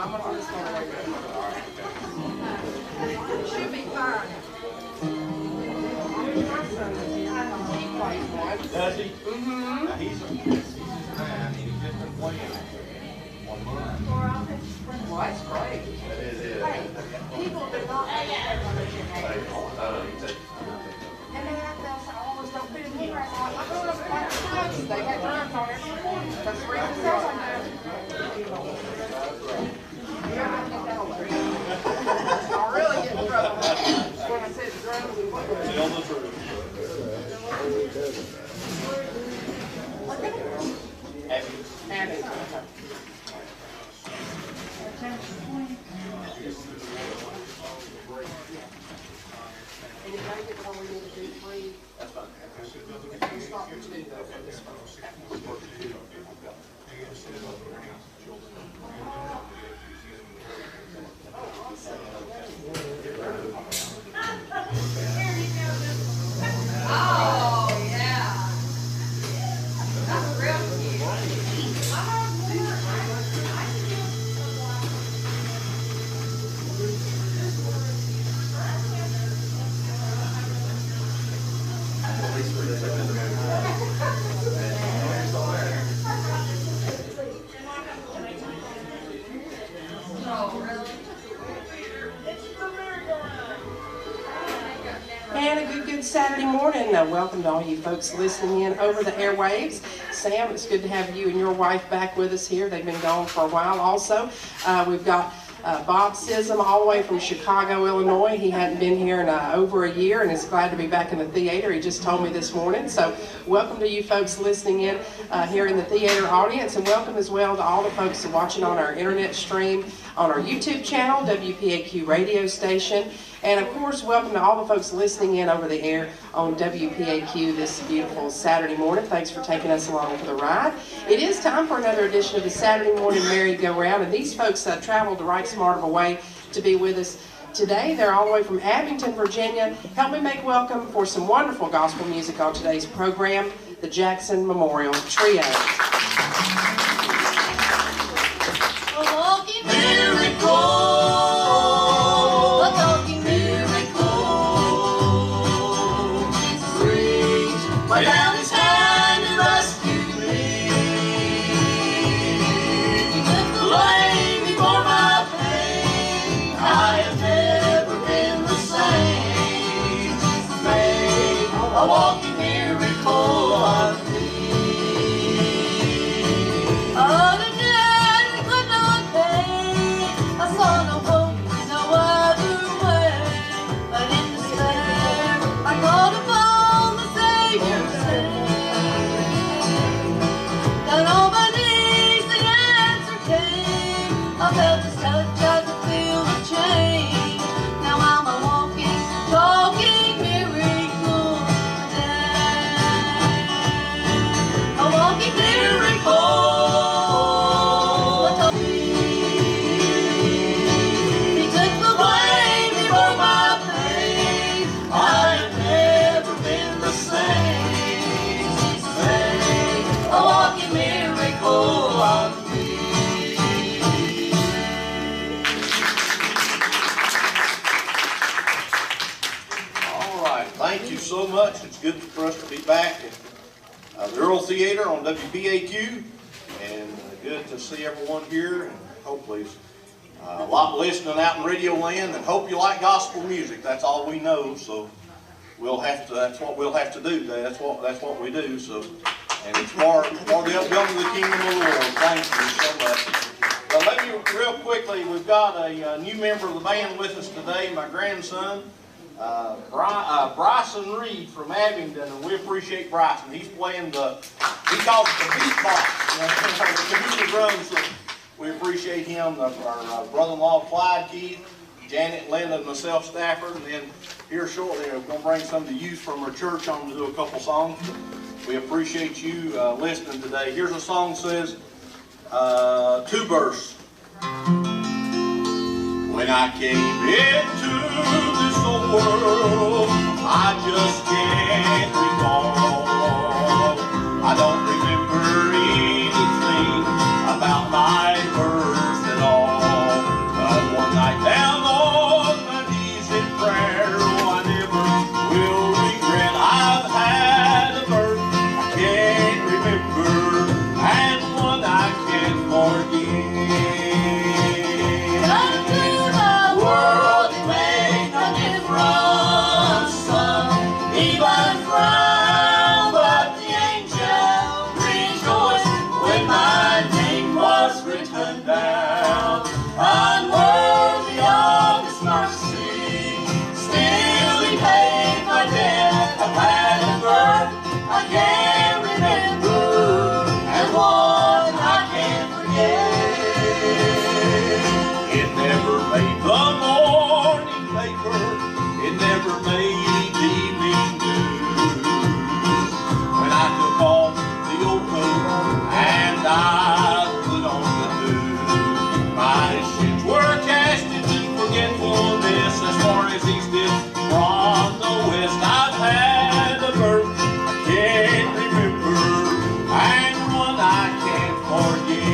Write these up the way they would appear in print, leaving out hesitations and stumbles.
I'm gonna just go away. It should be fine. My son is here. He plays one. Does he? Mm-hmm. Now he's a man. He's just been playing 1 month. Well, that's great. That is it. People do not and they have to almost don't fit in here. I'm like, oh, that's quite nice. They got drugs on every morning. That's the reason it sounds like that. I'll really get in trouble when I said drugs and what. Tell the truth. Abby. And if I get what we need to do, please. That's fine. Stop and do that for this one. Oh, yeah. That's real cute. And a good Saturday morning. Welcome to all you folks listening in over the airwaves. Sam, it's good to have you and your wife back with us here. They've been gone for a while also. We've got Bob Sism all the way from Chicago, Illinois. He hadn't been here in over a year and is glad to be back in the theater. He just told me this morning. So welcome to you folks listening in here in the theater audience, and welcome as well to all the folks watching on our internet stream, on our YouTube channel, WPAQ radio station. And of course, welcome to all the folks listening in over the air on WPAQ this beautiful Saturday morning. Thanks for taking us along for the ride. It is time for another edition of the Saturday Morning Merry-Go-Round, and these folks traveled the right smart of a way to be with us today. They're all the way from Abington, Virginia. Help me make welcome for some wonderful gospel music on today's program, the Jackson Memorial Trio. A walking miracle. Way down his hand and rescued me. He took the blame before my pain. I have never been the same. Jesus made a walking miracle of me. Oh, the dead could not pay. I saw no hope, no other way. But in despair, I called upon the Savior. Down on my knees, the answer came. I felt his touch, I could feel the change. Now I'm a walking, talking miracle today. A walking miracle. He took the blame, he bore my pain. I have never been the same. Jesus made a walking miracle of me. All right, thank you so much. It's good for us to be back at the Earl Theater on WPAQ, and good to see everyone here. And hopefully, a lot listening out in Radio Land, and hope you like gospel music. That's all we know. So we'll have to. That's what we'll have to do today. That's what we do. So, and it's for the upbuilding of the kingdom of the Lord. Thank you so much. Well, let me real quickly. We've got a new member of the band with us today. My grandson. Bryson Reed from Abington, and we appreciate Bryson. He's playing he calls it the beatbox, the computer drums. So we appreciate him. Our brother-in-law Clyde Keith, Janet, Linda, and myself, Stafford, and then here shortly we're going to bring some of the youth from our church on to do a couple songs. We appreciate you listening today. Here's a song that says, 2 verse. When I came into this world, I just can't recall. I don't remember anything about my birth at all. confront some, even frown, but the angel rejoiced when my name was written down. Unworthy of His mercy, still He paid my debt. A bad birth I can't remember, and one I can't forget. It never made the morning paper, it never made evening news. When I took off the old coat and I put on the new, my sins were cast into forgetfulness as far as East is from the west. I've had a birth I can't remember, and one I can't forget.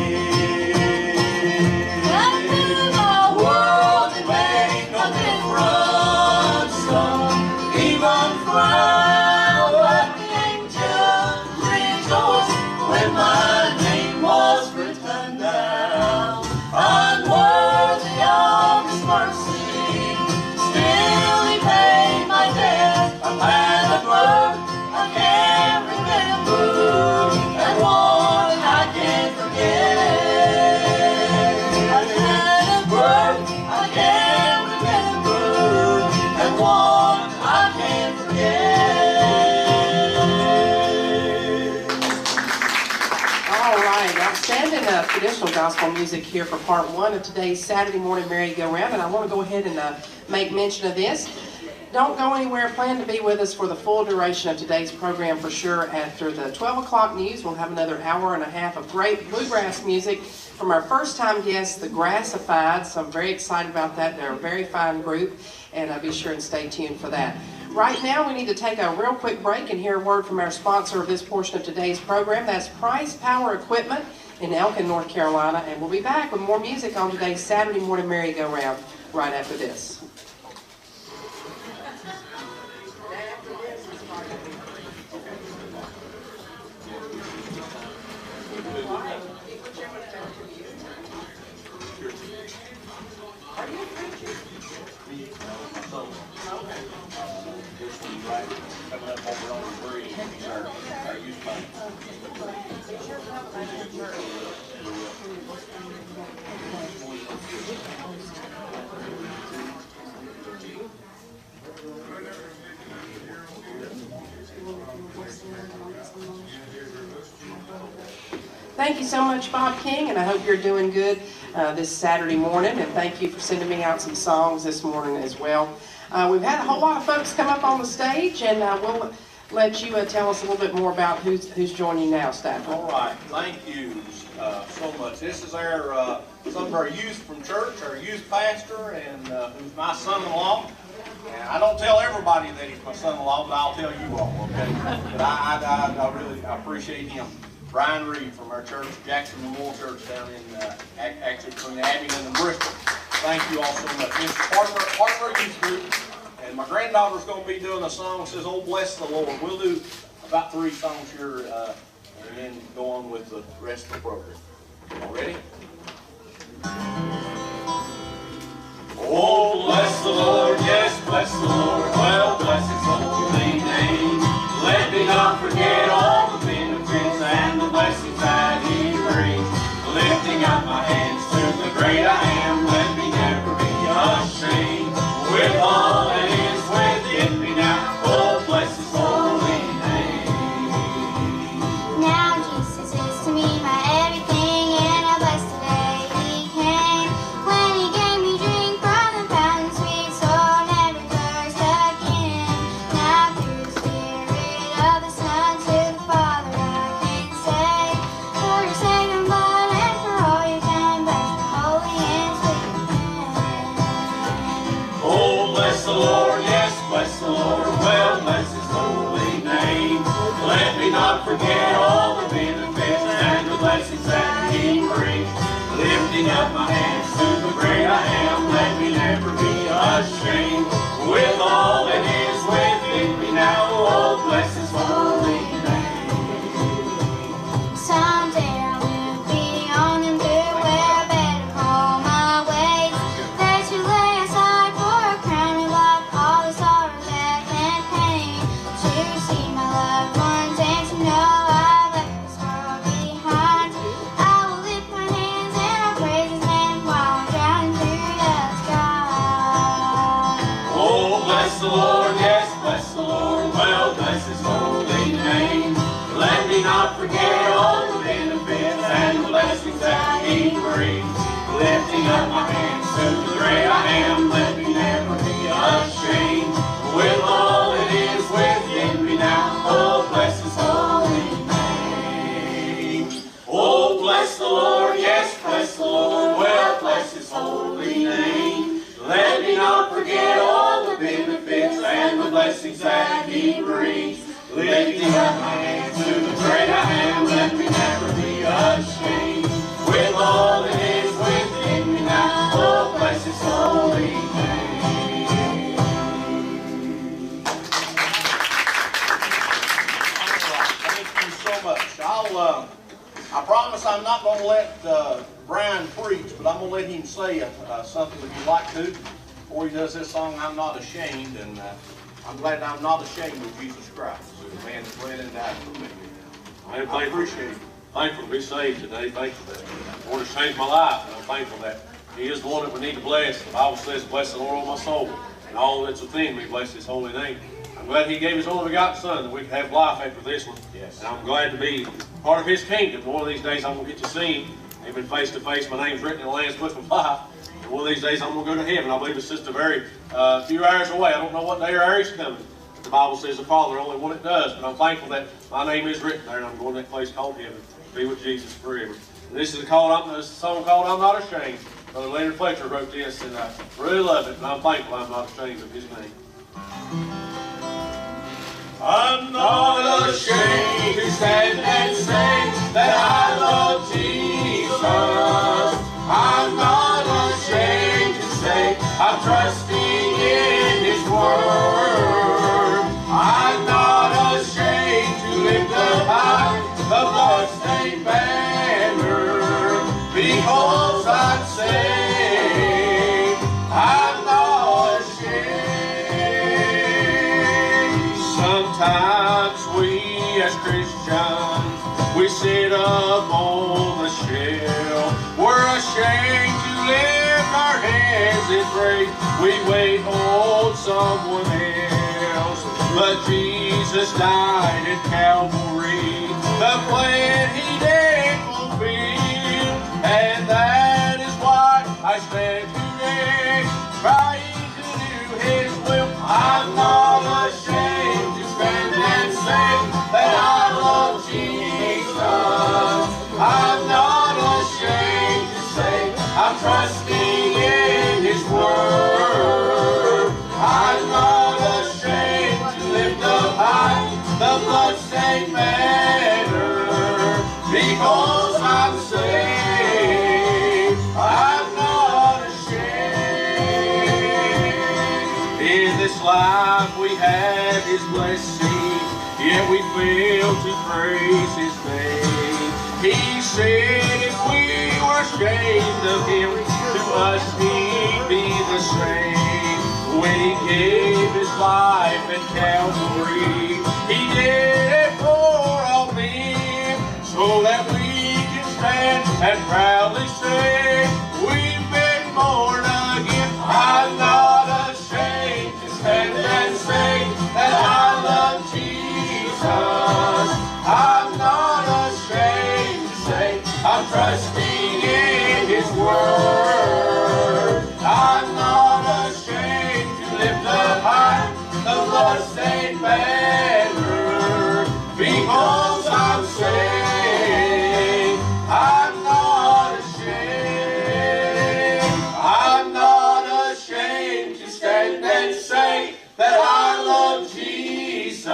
Into the world It made no difference, some even frown, but the angels rejoiced when my name was written down. Unworthy of His mercy, still He paid my debt. I've had a birth I can't remember, and one I can't forget. I've had a birth I can't remember, and one I can't forget. All right, outstanding traditional gospel music here for part one of today's Saturday morning merry-go-round, and I want to go ahead and make mention of this. Don't go anywhere. Plan to be with us for the full duration of today's program for sure. After the 12 o'clock news, we'll have another hour and a half of great bluegrass music from our first-time guests, the Grassified. So I'm very excited about that. They're a very fine group, and be sure and stay tuned for that. Right now, we need to take a real quick break and hear a word from our sponsor of this portion of today's program. That's Price Power Equipment in Elkin, North Carolina, and we'll be back with more music on today's Saturday morning merry-go-round right after this. Thank you so much, Bob King, and I hope you're doing good this Saturday morning, and thank you for sending me out some songs this morning as well. We've had a whole lot of folks come up on the stage, and we'll let you tell us a little bit more about who's joining you now, Stafford. All right, thank you so much. This is our some of our youth from church, our youth pastor, and who's my son-in-law. And I don't tell everybody that he's my son-in-law, but I'll tell you all, okay? But I really appreciate him. Brian Reed from our church, Jackson Memorial Church down in, actually between Abingdon and Bristol. Thank you all so much. This is part of our youth group. And my granddaughter's going to be doing a song that says, "Oh, bless the Lord." We'll do about 3 songs here and then go on with the rest of the program. All ready? Oh, bless the Lord, yes, bless the Lord. Well, bless His holy name. Let me not forget all the benefits and the blessings that He brings. Lifting up my hands to the great I am, let me never be ashamed. With all that is within me now, oh, bless His holy name. Now Jesus is to me my everything, and I bless the day He came. When He gave me drink from the fountain sweet, so I'll never thirst again. Now through the Spirit of the Son to the Father I can say, for your saving blood and for all you've done, bless the holy and sweet name. Oh, bless the Lord, yes, bless the Lord, well, bless His holy name. Let me not forget all the benefits and the blessings that He brings. Lifting up my hands to the great I am, let me never be ashamed. With all that is within me now, oh, bless His holy name. Someday I will be on them through where I better call my ways. There to lay aside for a crown and walk all the bless the Lord, yes, bless the Lord, well, bless His holy name. Let me not forget all the benefits and the blessings that He brings. Lifting up my hands to the great I am, let me never be ashamed. With all that is within me now, oh, bless His holy name. Oh, bless the Lord, yes, bless the Lord, well, bless His holy name. Let me not forget all the benefits and the blessings that He brings. Lifting up my hands to the great I am, let me never be ashamed. With all that is within me now, oh, bless His holy name. Thank you so much. I promise I'm not going to let Brian preach, but I'm going to let him say something if you'd like to. Before he does this song, I'm not ashamed, and I'm glad I'm not ashamed of Jesus Christ, the man that bled and died for me. I appreciate it. Thankful to be saved today. Thankful that the Lord has changed my life, and I'm thankful that He is the one that we need to bless. The Bible says, bless the Lord, O my soul, and all that's within me, bless His holy name. I'm glad He gave His only begotten Son that we could have life after this one. Yes. And I'm glad to be part of His kingdom. One of these days I'm going to get to see Him, even face to face. My name's written in the Lamb's Book of Life. And one of these days I'm going to go to heaven. I believe it's just a few hours away. I don't know what day or hour He's coming. But the Bible says the Father only one it does. But I'm thankful that my name is written there, and I'm going to that place called heaven. Be with Jesus forever. And this is a song called I'm Not Ashamed. Brother Leonard Fletcher wrote this, and I really love it, and I'm thankful I'm not ashamed of His name. I'm not ashamed to stand and say that I love Jesus. I'm not ashamed to say I'm trusting in His word. I'm not ashamed to lift up high the bloodstained banner, because I'm saved. I'm not ashamed. Sometimes we as Christians, we sit up on the shelf. We're ashamed to lift our hands in praise. We wait on someone else, but Jesus died at Calvary. The plan He did fulfill, and that is why I stand today, trying to do His will. I'm not ashamed to stand and say that I love Jesus. I'm not ashamed to say I'm trusting in His word. I'm not ashamed to lift up high the bloodstained banner, because I'm saved. I'm not ashamed. In this life we have His blessing, yet we fail to praise His name. He said if we were ashamed of Him, to us He'd be the same. When He gave His life at Calvary, He did it for all men, so that we can stand and proudly say, we've been born again. I'm not ashamed to stand and say that I love Jesus. I'm not ashamed to say I'm trusting in His word. I'm not ashamed to lift up high the bloodstained banner, because I'm saved. I'm not ashamed. I'm not ashamed to stand and say that I love Jesus.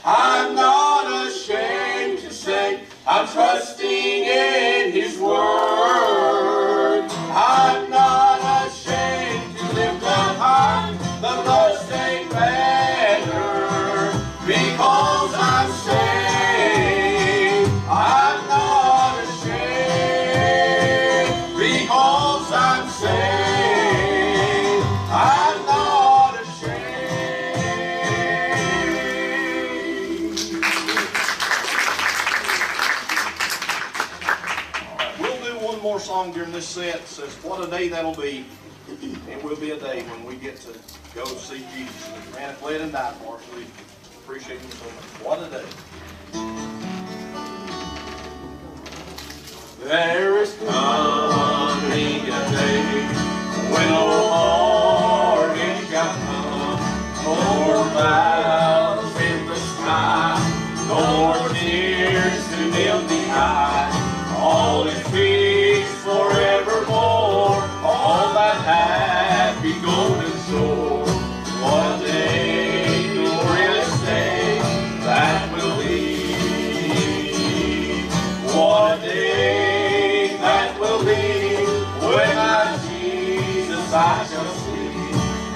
I'm not ashamed to say I'm trusting in His word. I'm not ashamed to lift up high the bloodstained banner, because I'm saved. I'm not ashamed, because I'm saved. I'm not ashamed. We'll do one more song during this set. It says, what a day that'll be. it will be a day when we get to go see Jesus. The man that bled and died for us. We appreciate him so much. What a day. There is coming a day when no morning shall come, nor clouds in the sky, nor tears to dim the eye. All is peace forevermore on that happy golden shore. What a day, glorious day that will be. What a day that will be when my Jesus I shall see.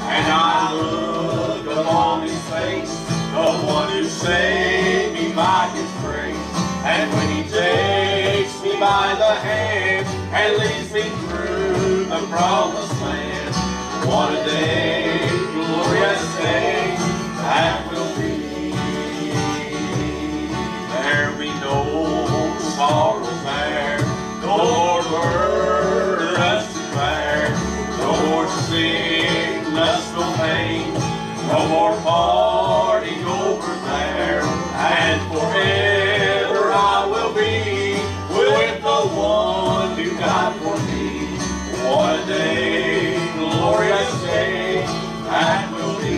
And I look upon his face, the one who saved me by his grace. And when he takes me by the hand and leads me through the promised land, what a day, glorious day that will be. There be no sorrow there, nor burdens to bear, nor sickness, no pain, no more parting over there, and forever I will be with the one who died for me. What a day, glorious day that will be.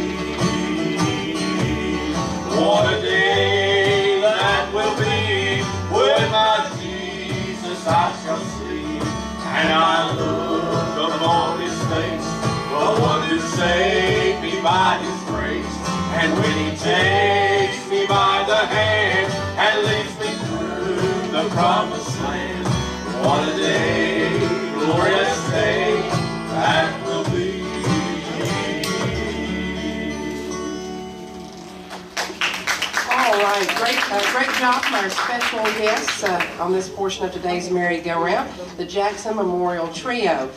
What a day that will be when my Jesus I shall see. And I look upon his face, the one who saved me by his grace. And when he takes me by the hand and leads me through the promised land, what a day, glorious day that will be. All right, great job from our special guests on this portion of today's merry-go-round, the Jackson Memorial Trio.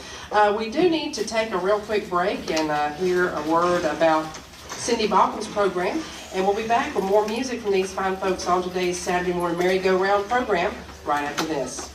We do need to take a real quick break and hear a word about Cindy Balkin's program, and we'll be back with more music from these fine folks on today's Saturday morning merry-go-round program right after this.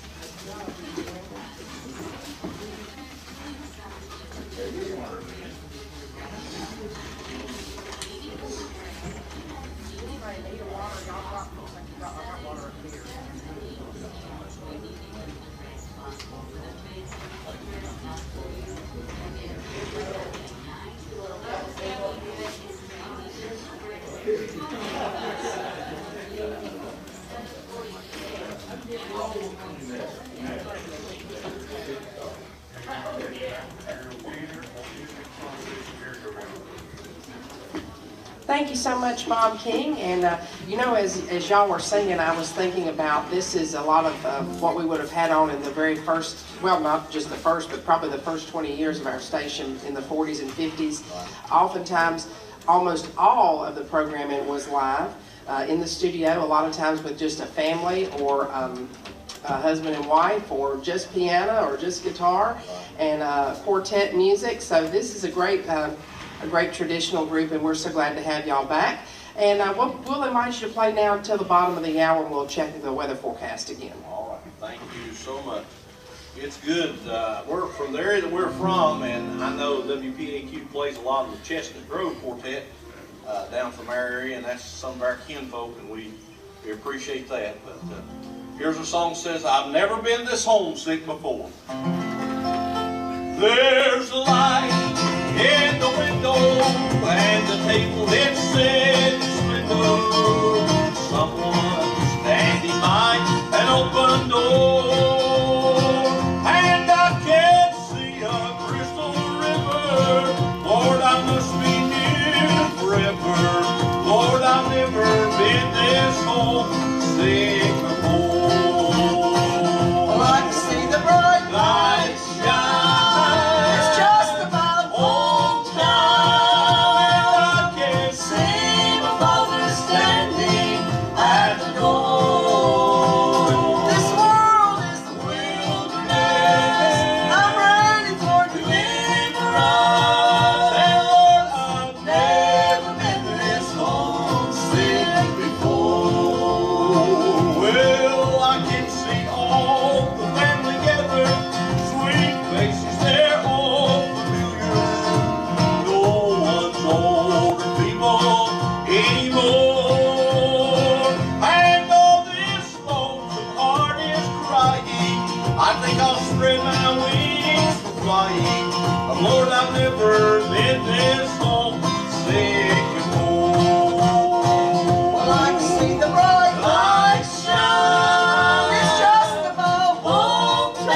Thank you so much, Bob King. And you know, as y'all were singing, I was thinking about this is a lot of what we would have had on in the very first, well, not just the first, but probably the first 20 years of our station in the 40s and 50s. Oftentimes, almost all of the programming was live in the studio, a lot of times with just a family or a husband and wife, or just piano or just guitar and quartet music. So this is a great traditional group, and we're so glad to have y'all back. And we'll invite you to play now until the bottom of the hour, and we'll check the weather forecast again. All right, thank you so much. It's good. We're from the area that we're from, and I know WPAQ plays a lot of the Chestnut Grove Quartet down from our area, and that's some of our kinfolk, and we appreciate that. But here's a song that says, I've never been this homesick before. There's a light in the window, and the table it's set in splendor. Someone standing by an open door, and I can't see a crystal river. Lord, I must be near forever. Lord, I've never been this homesick before. I like to see the bright Lights shine. It's just about home time, And I can see never been this homesick before. Well, I can see the bright Light shine. It's just above hometown,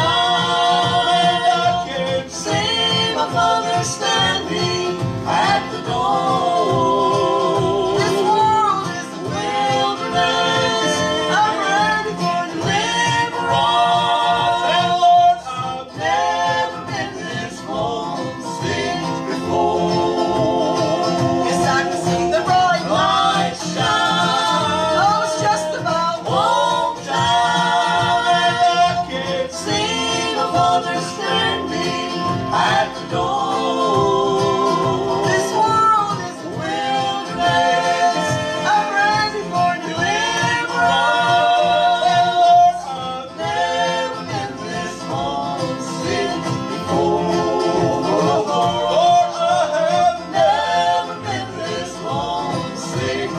and I can see my mother standing at the door. this world is a Wilderness, I'm ready for deliverance, and Lord, I've never been this homesick before. Yes, I can see the bright Light shine. Oh, it's just above Hometown, and I can see my mother standing at the door. This world is a Wilderness, I'm ready for deliverance, and Lord, I've never been this homesick before. Lord, I have never been this homesick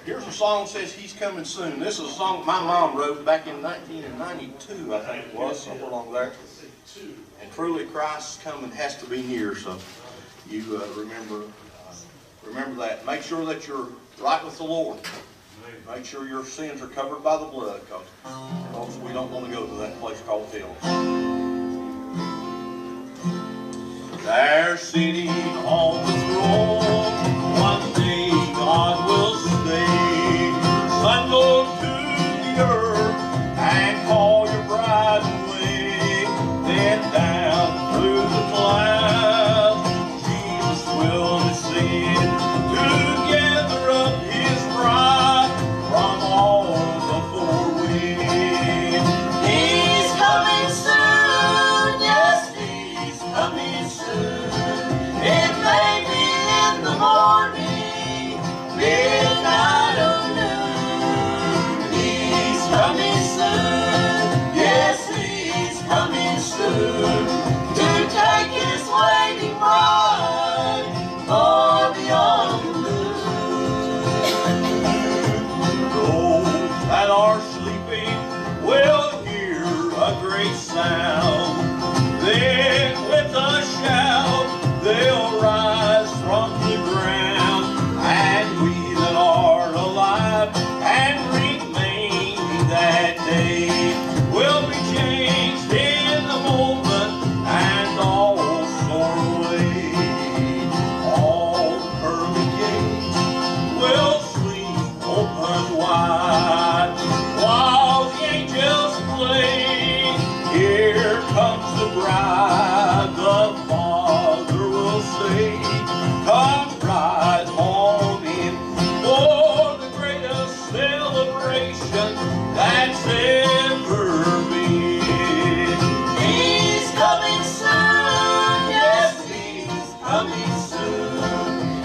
Here's a song that says He's Coming Soon. This is a song my mom wrote back in 1992, I think it was, somewhere along there. And truly Christ's coming has to be near, so you remember that. Make sure that you're right with the Lord. Make sure your sins are covered by the blood, because we don't want to go to that place called hell. There sitting on the throne, one day God will stay. Son, go to the earth and call your bride away. Then down through the clouds, Jesus will descend to gather up His bride from all the four winds. He's coming soon, yes, He's coming soon. It may be in the morning, midnight or noon. He's coming soon, yes, He's coming soon, to take His waiting bride far beyond the moon. Those that are sleeping will hear a great sound. Then with a shout they'll rise from the ground, and we that are alive and remain that day will be changed in a moment and all soar away. All the pearly gates will swing open wide while the angels play. Here comes the bride, the Father will say, come ride on in for the greatest celebration that's ever been. He's coming soon, yes, He's coming soon.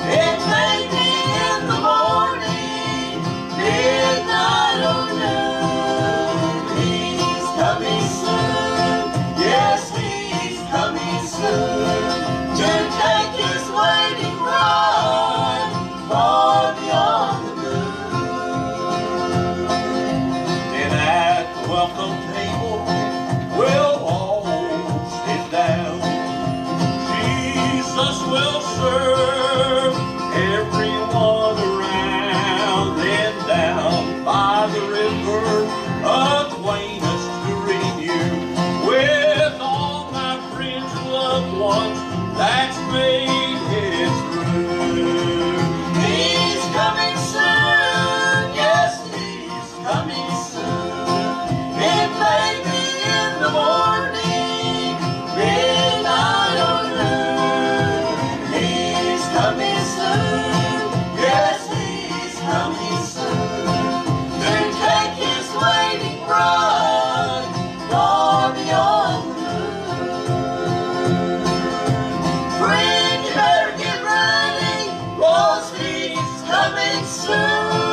It may be in the morning, midnight or noon. He's coming soon, yes, He's coming soon, to take His waiting bride far beyond the moon. And at the welcome table we'll all sit down. Jesus will serve everyone around. Then down by the river, acquaint us to renew with all my friends and loved ones that's made it through. He's coming soon, yes, He's coming soon. It may be in the morning, midnight or noon. He's coming soon, yes, He's coming soon, to take His waiting bride far beyond the moon. Friend, you better get ready, 'cause He's coming soon.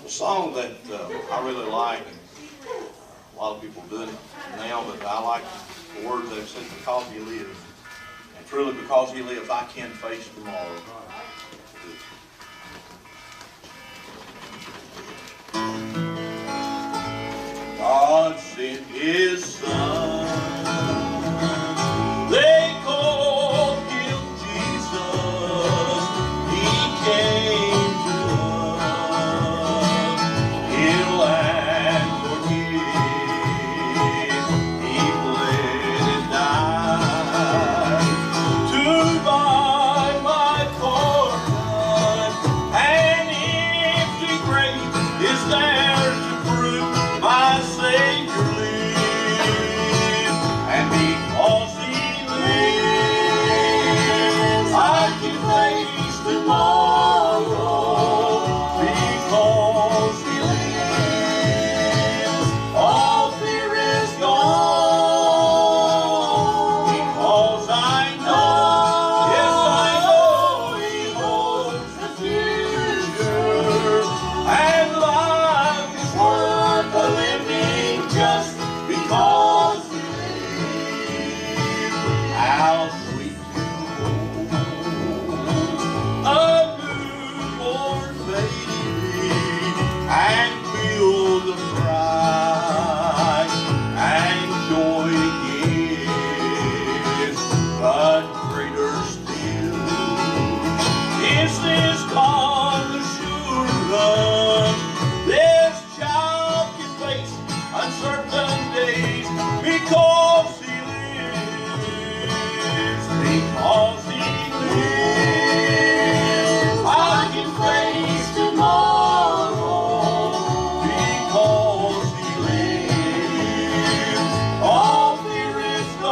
A song that I really like, a lot of people are doing it now, but I like the words they've said, because he lives. And truly, because he lives, I can face tomorrow. God sent his son. They called him Jesus. He came to us. He'll and forgive. He bled and died to buy my pardon. An empty grave is there to prove my Savior lives, and because he lives, I can face tomorrow. Because he lives, all fear is gone. Because I know, yes I know, he holds the future, and life is worth a living just because he lives. How sweet to hold a newborn baby and feel the pride and joy it gives, but greater still is this calm assurance. This child can face uncertain days because he lives. Because he lives, I can face tomorrow. Because he lives, all fear is gone.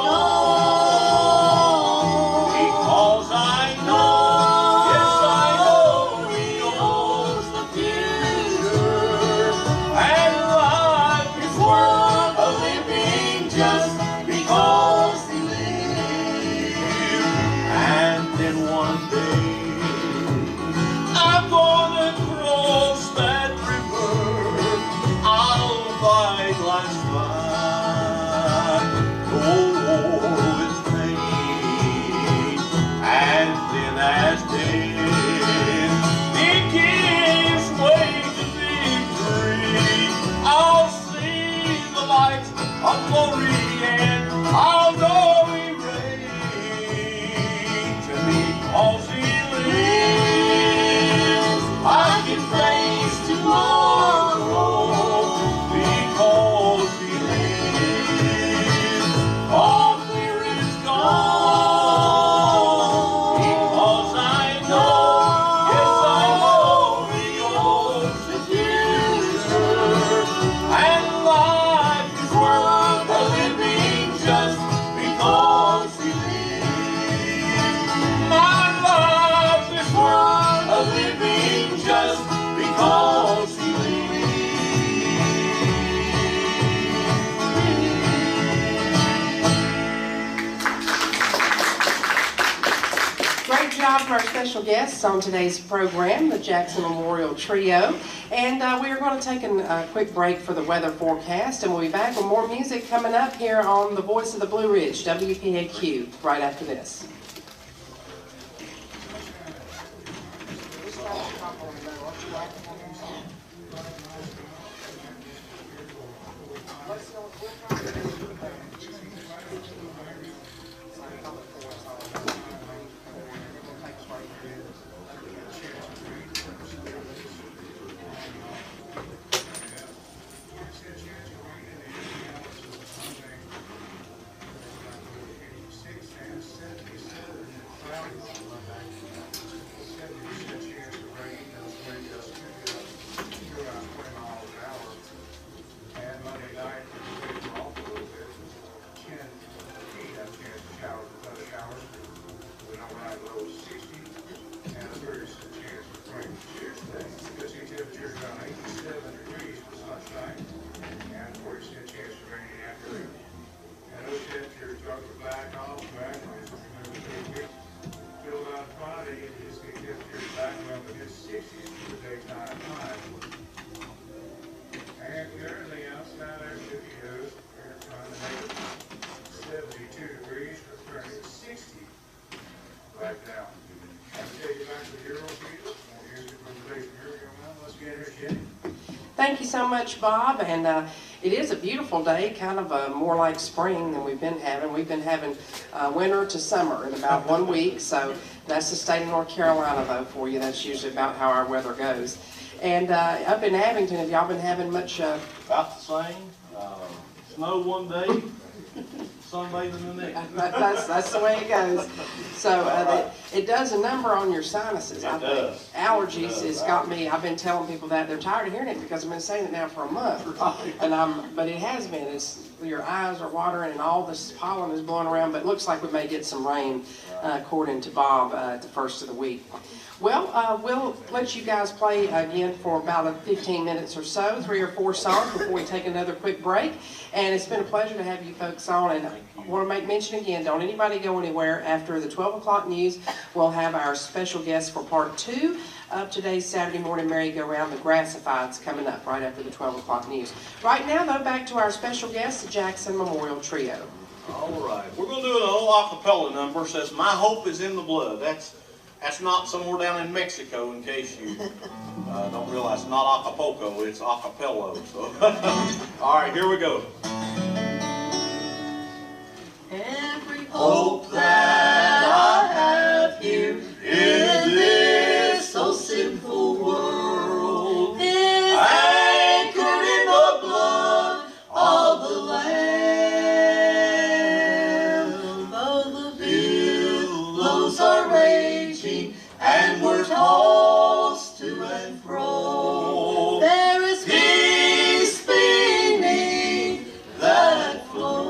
Because I know, yes I know, he holds the future, and life is worth a living just because he lives. And then one day I'm gonna cross that river. I'll fight life's fight, no war with pain. And then as death it gives way to victory, I'll see the light of glory, and I'll know he reigns. And because he lives, I can face tomorrow. Because he lives, all fear is gone. Because I know, yes I know, he holds the future, and life is worth a living just because he lives. My life is worth a living just because he lives. Great job to our special guests on today's program, the Jackson Memorial Trio. And we are going to take a quick break for the weather forecast, and we'll be back with more music coming up here on the Voice of the Blue Ridge, WPAQ, right after this. And everything else down there should be good. Thank you so much, Bob. And it is a beautiful day, kind of more like spring than we've been having. We've been having winter to summer in about 1 week. So that's the state of North Carolina, though, for you. That's usually about how our weather goes. And up in Abington, have y'all been having much? About the same. Snow one day, sunbathing the next. That's the way it goes. So it does a number on your sinuses, I think. Does. Allergies has got me. I've been telling people that they're tired of hearing it because I've been saying it now for a month. But it has been. It's your eyes are watering and all this pollen is blowing around. But it looks like we may get some rain, according to Bob, at the first of the week. Well, we'll let you guys play again for about 15 minutes or so, 3 or 4 songs before we take another quick break. And it's been a pleasure to have you folks on. And I want to make mention again, don't anybody go anywhere. After the 12 o'clock news, we'll have our special guest for part 2 of today's Saturday morning merry-go-round, the Grassifieds, coming up right after the 12 o'clock news. Right now, though, back to our special guest, the Jackson Memorial Trio. All right, we're going to do an old acapella number. It says, "My hope is in the blood." That's not somewhere down in Mexico, in case you don't realize. It's not Acapulco, it's acapello. So, all right, here we go. Every Hope that I have here in this so sinful world, is anchored in the blood of the Lamb. though the Billows are raging and we're tossed to and fro. there is Peace beneath that flow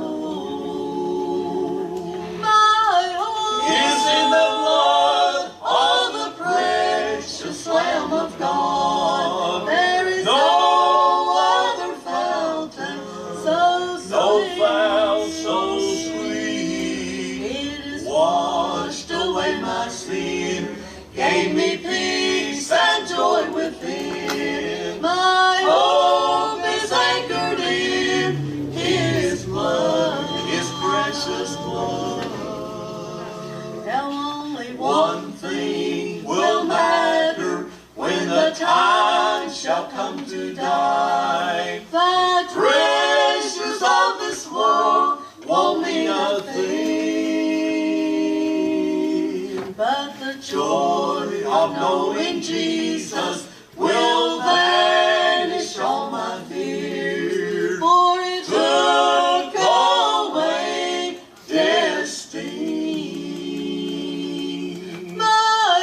my hope is in the blood of the precious Lamb of God. There is No other fountain, so no sweet. fount so sweet, It is washed away my sin, gave me peace and joy within. my Hope is anchored in His blood, His precious blood. Now only One thing will matter when the time shall come to die. the Treasures of this world won't mean a thing, but the joy of knowing Jesus will vanish all my fears. for it Took away death's sting. my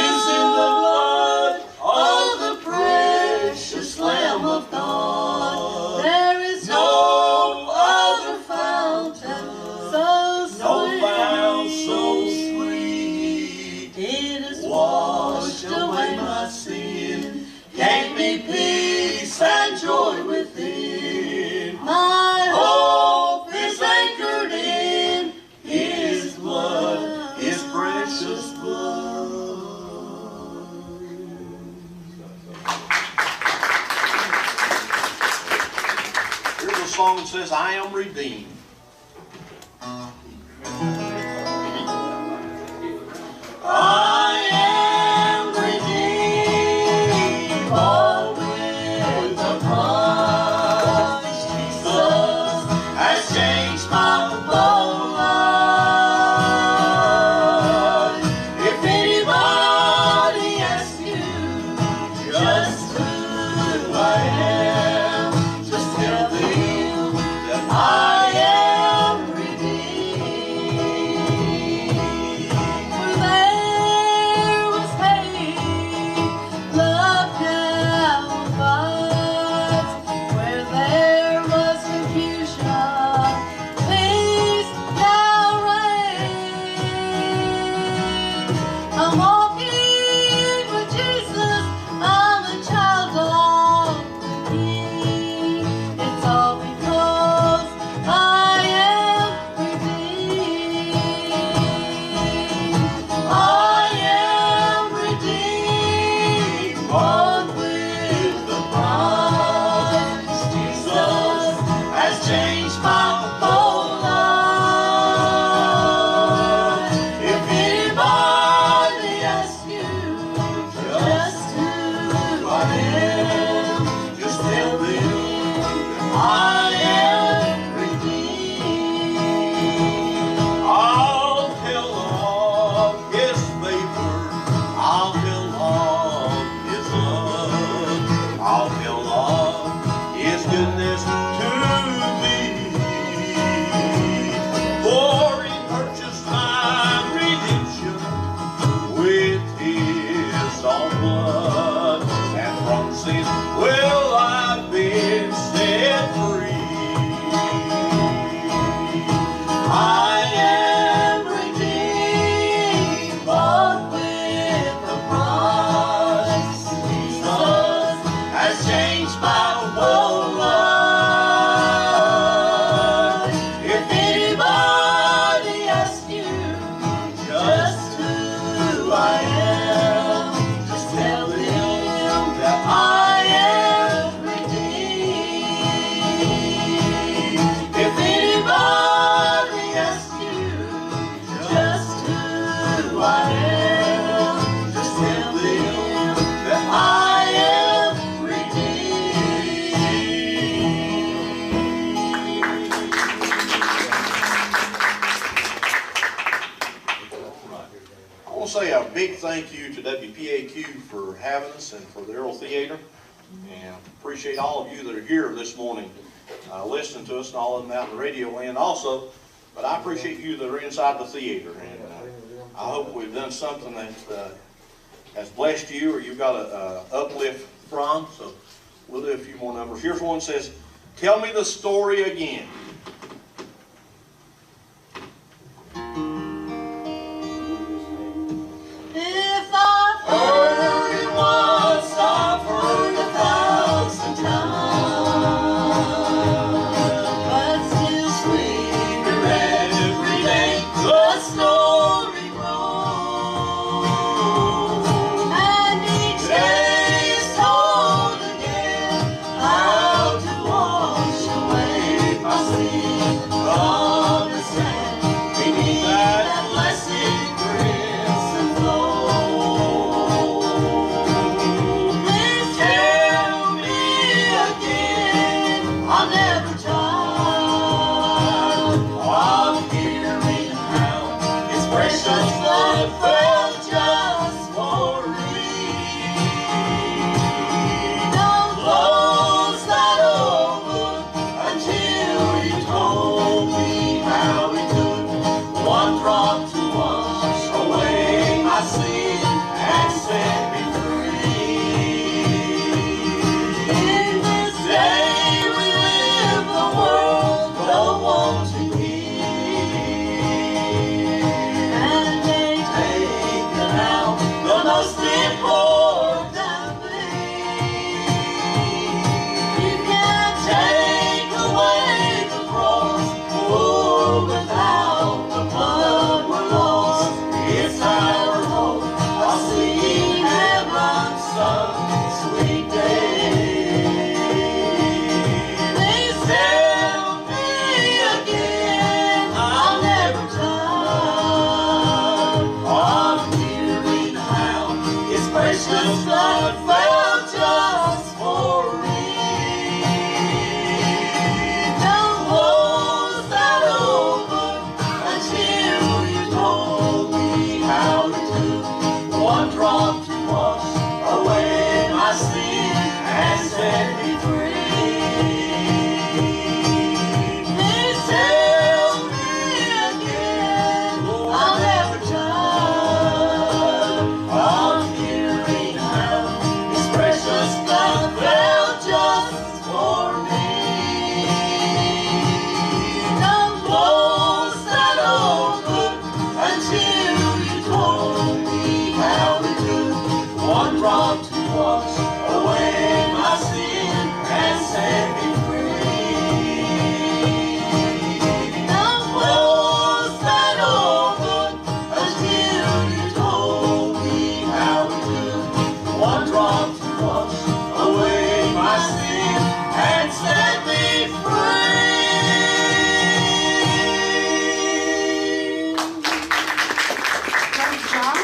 Is in the blood of the precious Lamb of God. There is No other fountain, so no sweet. fount so sweet, It is washed away my sin, gave me peace and joy within. my Hope is anchored in His blood, His precious blood. Here's a song that says, "I am redeemed." I am redeemed, bought with the price. Jesus has changed my whole life. If anybody asks you just who I am, just tell them that I am want to say a big thank you to WPAQ for having us and for the Earl Theater. And appreciate all of you that are here this morning listening to us, and all of them out in the radio land also. But I appreciate you that are inside the theater. And I hope we've done something that has blessed you or you've got an uplift from. So we'll do a few more numbers. Here's one that says, "Tell me the story again." If I've heard it once, I've heard 1,000 times. But still sweeter every day, the story grows. And each day is told again how to wash away my sin. Understand beneath that blessed crimson flow. Please tell me again, I'm never tired of hearing how His precious blood fell just for me. Don't close that old book until you told me how He took one drop to wash away my sin and set me free. In this day we live, the world don't want to hear, and they taken out the most important thing. You can't take away the cross, for without the blood we're lost. It's our hope, I'll see heaven's sun, sweet day. Please tell me again, I'm never tired of hearing how His precious blood fell just for me. Don't close that old book until you told me how to do one drop to wash away my sin and set me free. Please tell me again, I'm never tired of hearing how His precious blood fell just for me. Don't close that old book until you told me how to do one drop to wash away my sin and set me free. Don't close that old book until you told me how to do one drop to wash away my sin and set me free. Great job.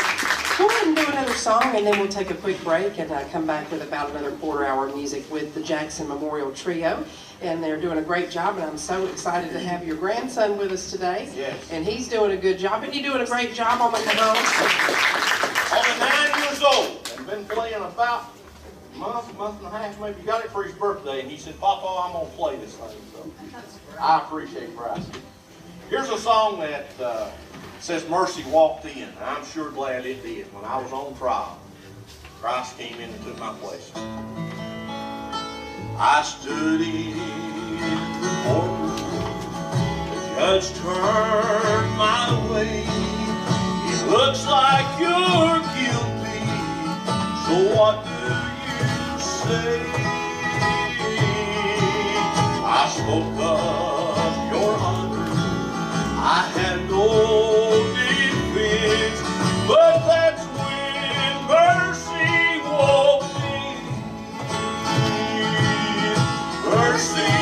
We'll go ahead and do another song, and then we'll take a quick break and come back with about another quarter-hour music with the Jackson Memorial Trio. And they're doing a great job, and I'm so excited to have your grandson with us today. Yes. And he's doing a good job. And you're doing a great job on the cajon. Only 9 years old and been playing about a month and a half maybe. Got it for his birthday, and he said, "Papa, I'm going to play this thing." So I appreciate Bryce. Here's a song that says mercy walked in. I'm sure glad it did. When I was on trial, Christ came in and took my place. I stood in the courtroom, the judge turned my way. It looks like you're guilty, so what do you say? I spoke of your honor, I had no defense, but that's when mercy walked in. Mercy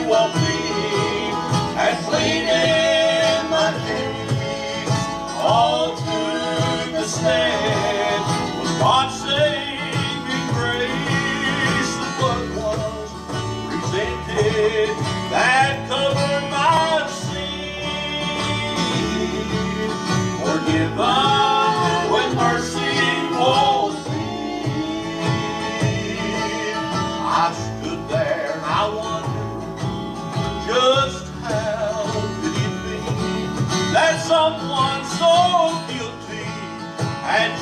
walked in and pleaded my case. All took the stand was God's saving grace. The blood was presented that covered my sin. Forgiven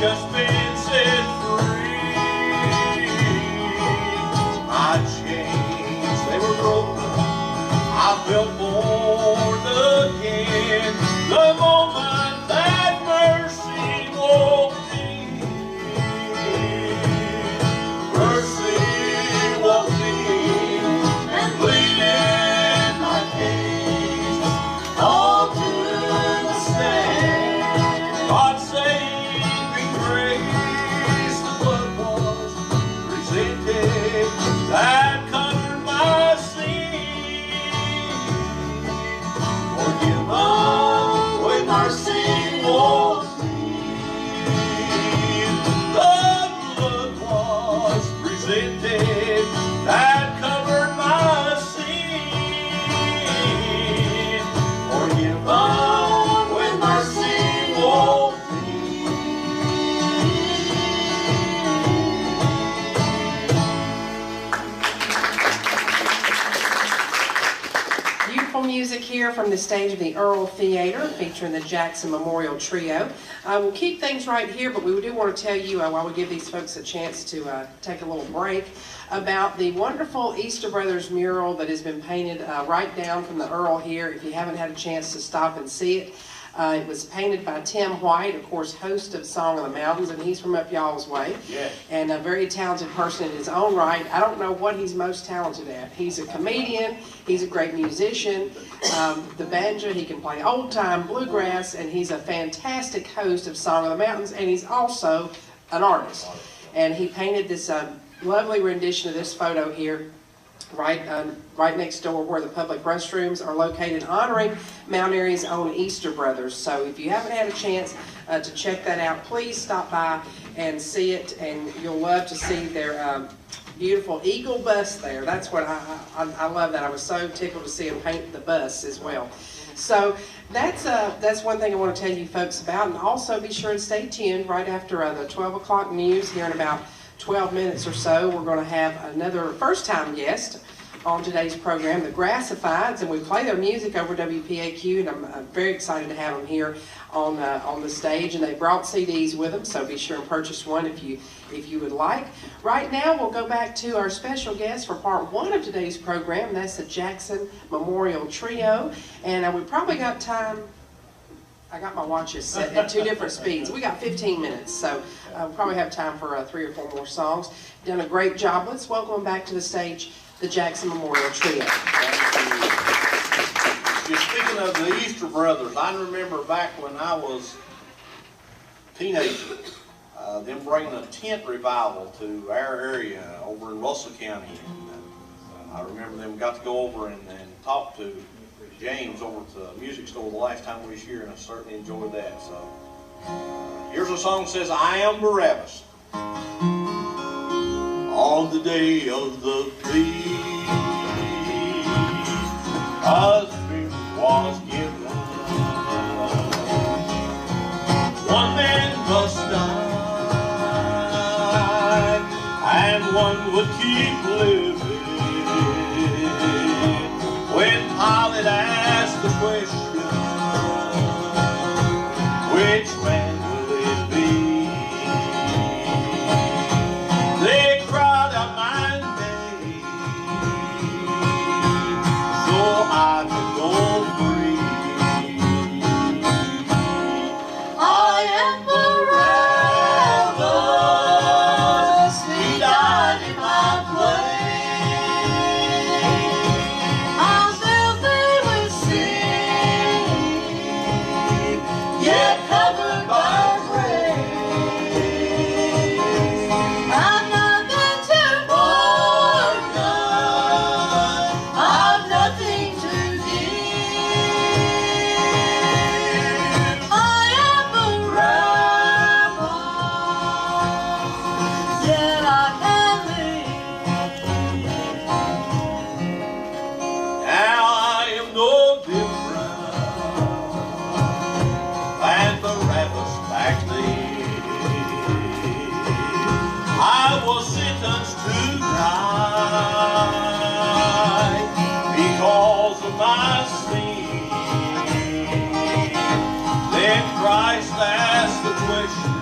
just been set free. My chains, they were broken. I felt born again. The moment that mercy walked in. Mercy walked in and pleaded my case. All to the stand. God saving grace. The blood was presented that covered my sin. Forgiven with mercy walked in. The blood was presented that covered my sin. Forgiven with mercy walked Beautiful music here from the stage of the Earl Theater featuring the Jackson Memorial Trio. We'll keep things right here, but we do want to tell you, while we give these folks a chance to take a little break, about the wonderful Easter Brothers mural that has been painted right down from the Earl here. If you haven't had a chance to stop and see it, it was painted by Tim White, of course, host of Song of the Mountains, and he's from up y'all's way. Yes. And a very talented person in his own right. I don't know what he's most talented at. He's a comedian, he's a great musician, the banjo, he can play old-time bluegrass, and he's a fantastic host of Song of the Mountains, and he's also an artist. And he painted this lovely rendition of this photo here, right next door where the public restrooms are located, honoring Mount Airy's own Easter Brothers. So if you haven't had a chance to check that out, please stop by and see it, and you'll love to see their beautiful eagle bus there. That's what I love that. I was so tickled to see them paint the bus as well. So that's one thing I want to tell you folks about, and also be sure and stay tuned right after the 12 o'clock news here in about 12 minutes or so. We're going to have another first-time guest on today's program, the Grassifieds, and we play their music over WPAQ, and I'm very excited to have them here on the stage, and they brought CDs with them, so be sure and purchase one if you would like. Right now, we'll go back to our special guest for part one of today's program, and that's the Jackson Memorial Trio, and we probably got time. I got my watches set at two different speeds. We got 15 minutes, so we'll probably have time for 3 or 4 more songs. Done a great job. Let's welcome them back to the stage, the Jackson Memorial Trio. You're speaking of the Easter Brothers. I remember back when I was a teenager, them bringing a tent revival to our area over in Russell County. And, I remember them got to go over and talk to James over at the music store the last time we was here, and I certainly enjoyed that. So here's a song that says, I am Barabbas. On the day of the feast, a spirit was given. One man must die, and one would keep living. When Pilate asked the question, which man will it be? They cried out my name, so I could go free. I am Barabbas, he died in my place. Christ asked the question,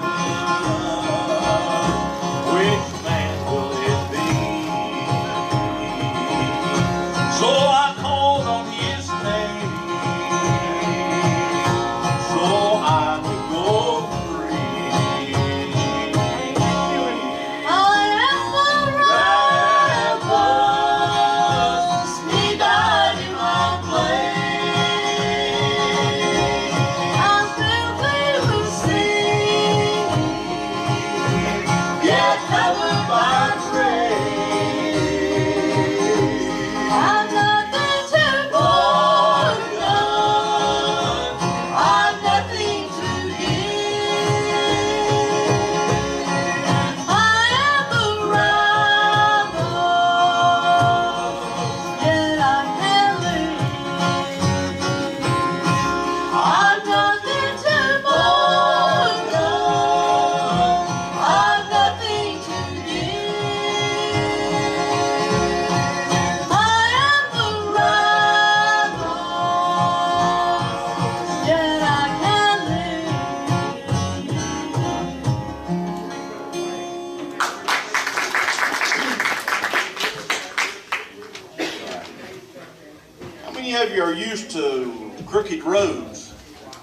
of you are used to crooked roads.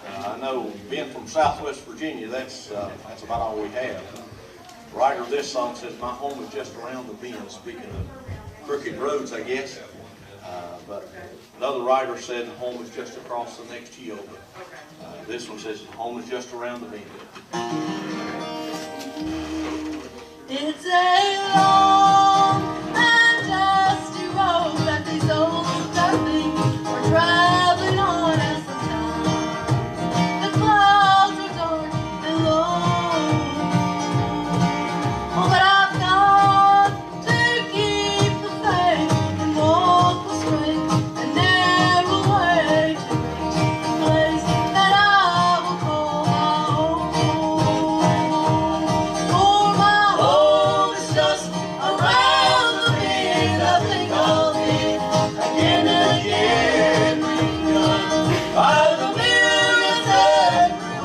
I know, being from Southwest Virginia, that's about all we have. The writer of this song says, "My home is just around the bend." Speaking of crooked roads, I guess. But another writer said, "Home is just across the next hill." But this one says, "Home is just around the bend." It's a long and dusty road that these old ducklings are traveling on as the time. The clouds are dark and low, but I've got to keep the faith and walk the straight and narrow way to reach the place that I will call my home. For my home is just around the bend. I think I'll be again and again redone by the millions everywhere.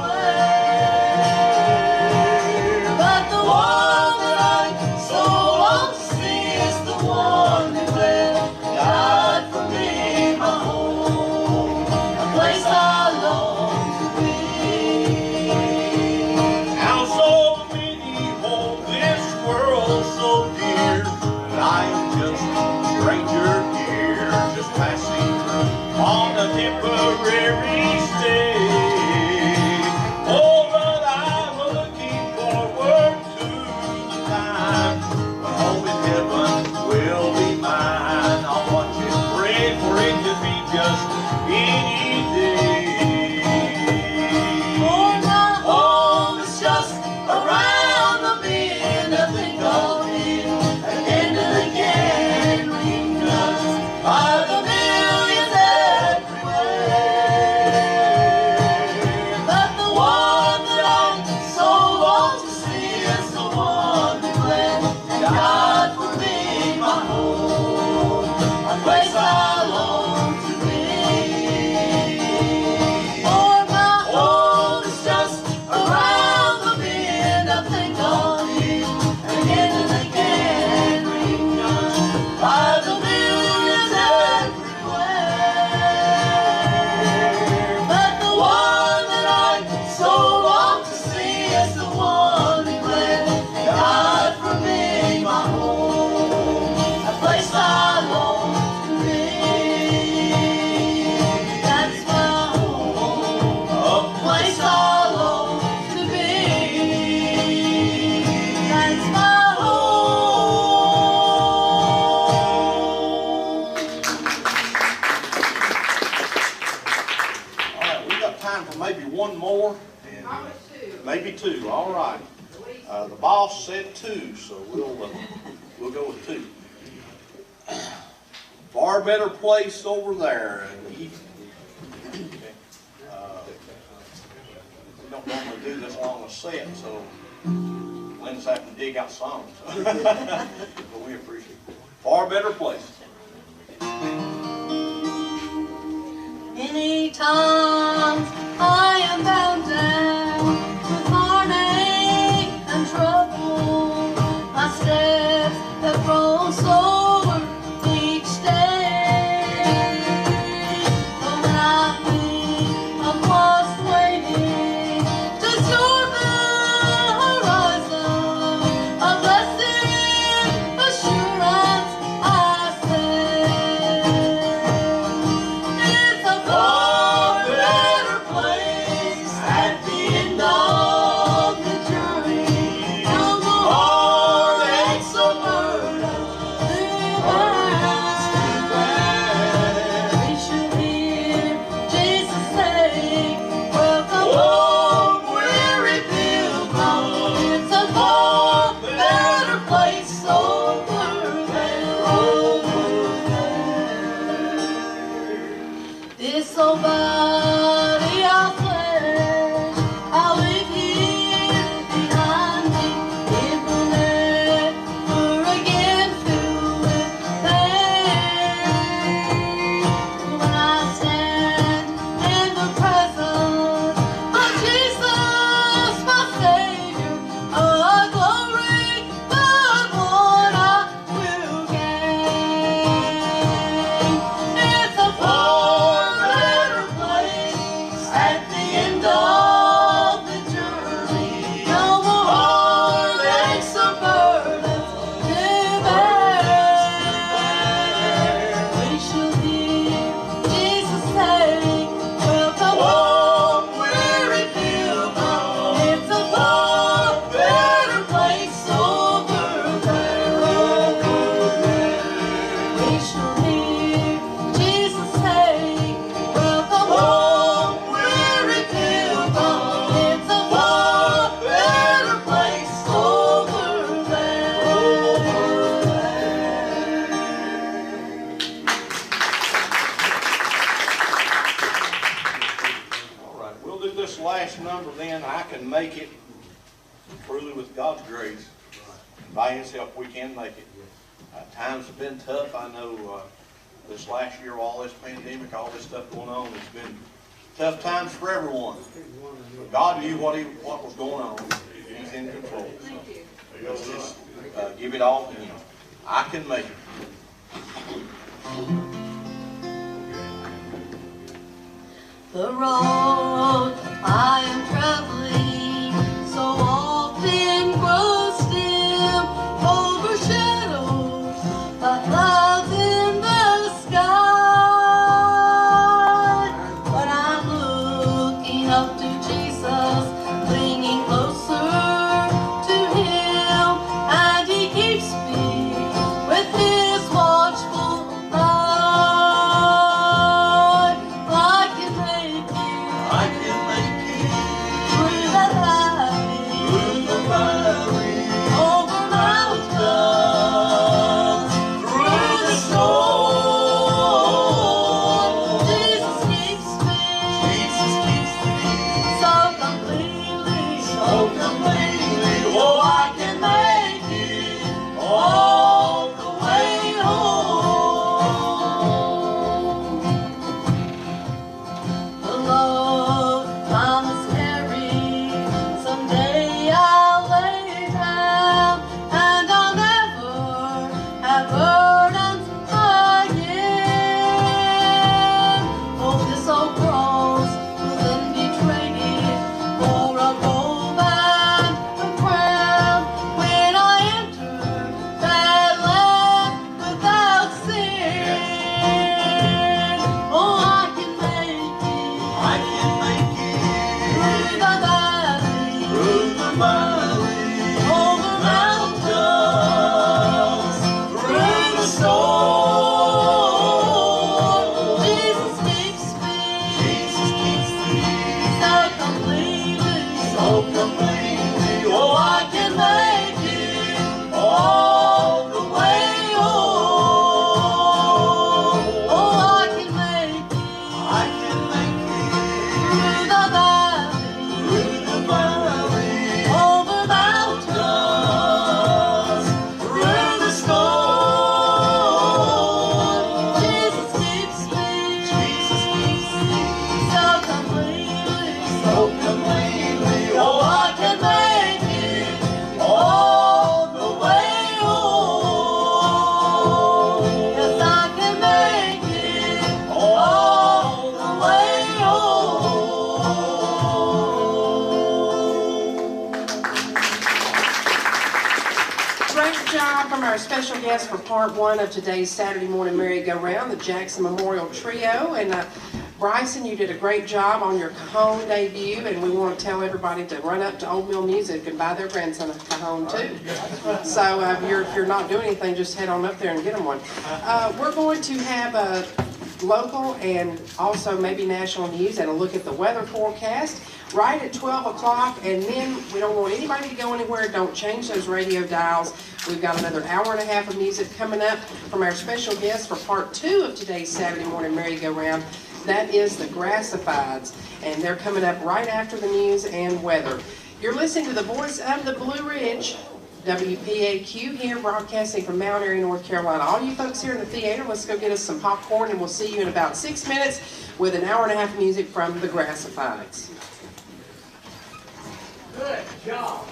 But the one that I so long to see is the one who bled, died for me, my home, a place I long to be. How so many hold this world so dear, but I am just a stranger here, just passing through on a temporary stay. Oh, but I'm looking forward to the time when home in heaven will be mine. I'll watch and pray for it to be just any day. For my home is just around the bend. I think I'll be again and again redone by the millions everywhere. But the one that I so long to see is the one who bled and died for me, my home, a place I long to be. For my home is just around the bend. I think I'll be again and again redone by the millions everywhere. But the one that I so long to see is the one who bled and died for me, my home, a place I long to be. That's my home, a place I long to be. That's my home. All right, we got time for maybe one more, and maybe two. All right. The boss said two, so we'll go with two. Far better place over there. And we don't normally do this long a set, so Lynn's having to dig out songs. But we appreciate it. Far better place. Many times I am bound down with heartache and trouble. My steps have grown slower each day. But when I think of what's waiting just over the horizon, a blessed assurance I stand. It's a far better place. then I can make it. Truly, with God's grace, by His help, we can make it. Times have been tough. I know this last year, all this pandemic, all this stuff going on, it's been tough times for everyone. But God knew what was going on. He's in control. So let's just give it all to Him. I can make it. The road I am traveling so often grows dim, overshadowed by clouds in the sky. But I'm looking up to Jesus, clinging closer to Him, and He keeps me with His watchful eye. Through the valley, over mountains, through the storm, Jesus keeps me so completely, oh, I can make it all the way home. The load promised someday I'll lay down, and I'll never have burdens again. Oh, this old cross will then be traded for a robe and a crown when I enter that land without sin. Oh, I can make it through the valley, over mountains, through the storm. Jesus keeps me so completely, oh, I can make it all the way home. Oh, I can make it through the valley, over mountains, through the storm. Jesus keeps me so completely, oh, I can make it all the way home. Yes, I can make it all the way home. Great job from our special guest for part one of today's Saturday morning merry-go-round, the Jackson Memorial Trio. And Bryson, you did a great job on your cajon debut, and we want to tell everybody to run up to Old Mill Music and buy their grandson a cajon too. So if you're not doing anything, just head on up there and get them one. We're going to have a local and also maybe national news and a look at the weather forecast right at 12 o'clock, and then we don't want anybody to go anywhere. Don't change those radio dials. We've got another hour and a half of music coming up from our special guest for part two of today's Saturday morning merry-go-round. That is the Grassifieds, and they're coming up right after the news and weather. You're listening to the voice of the Blue Ridge, WPAQ, here broadcasting from Mount Airy, North Carolina. All you folks here in the theater, let's go get us some popcorn, and we'll see you in about 6 minutes with an hour and a half of music from the Grassifieds. Good job.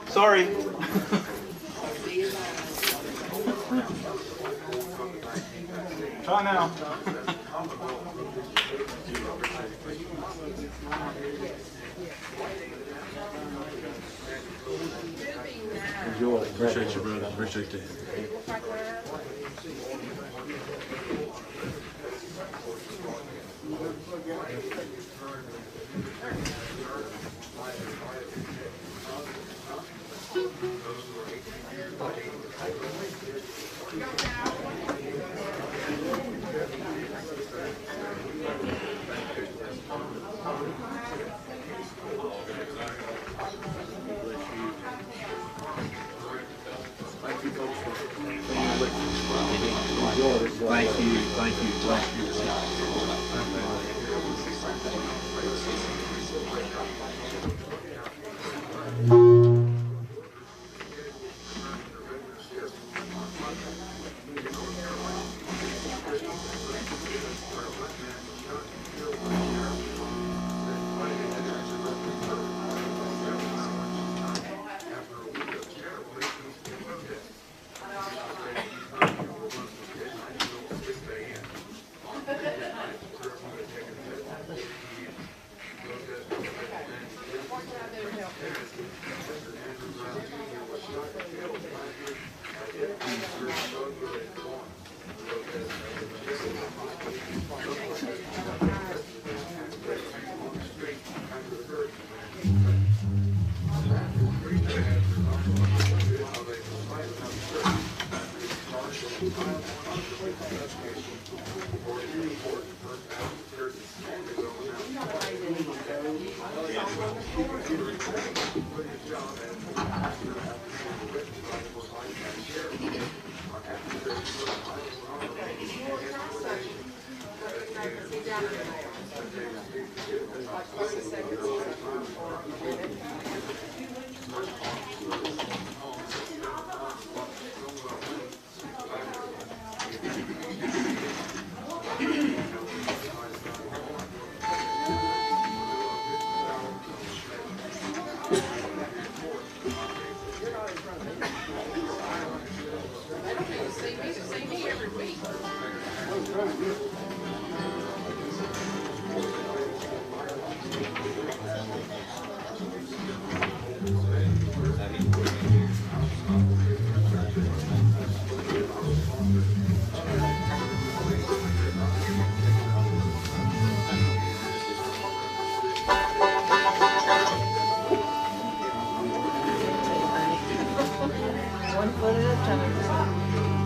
Sorry. Try now. Appreciate you, brother. Appreciate that. Thank you. Thank you.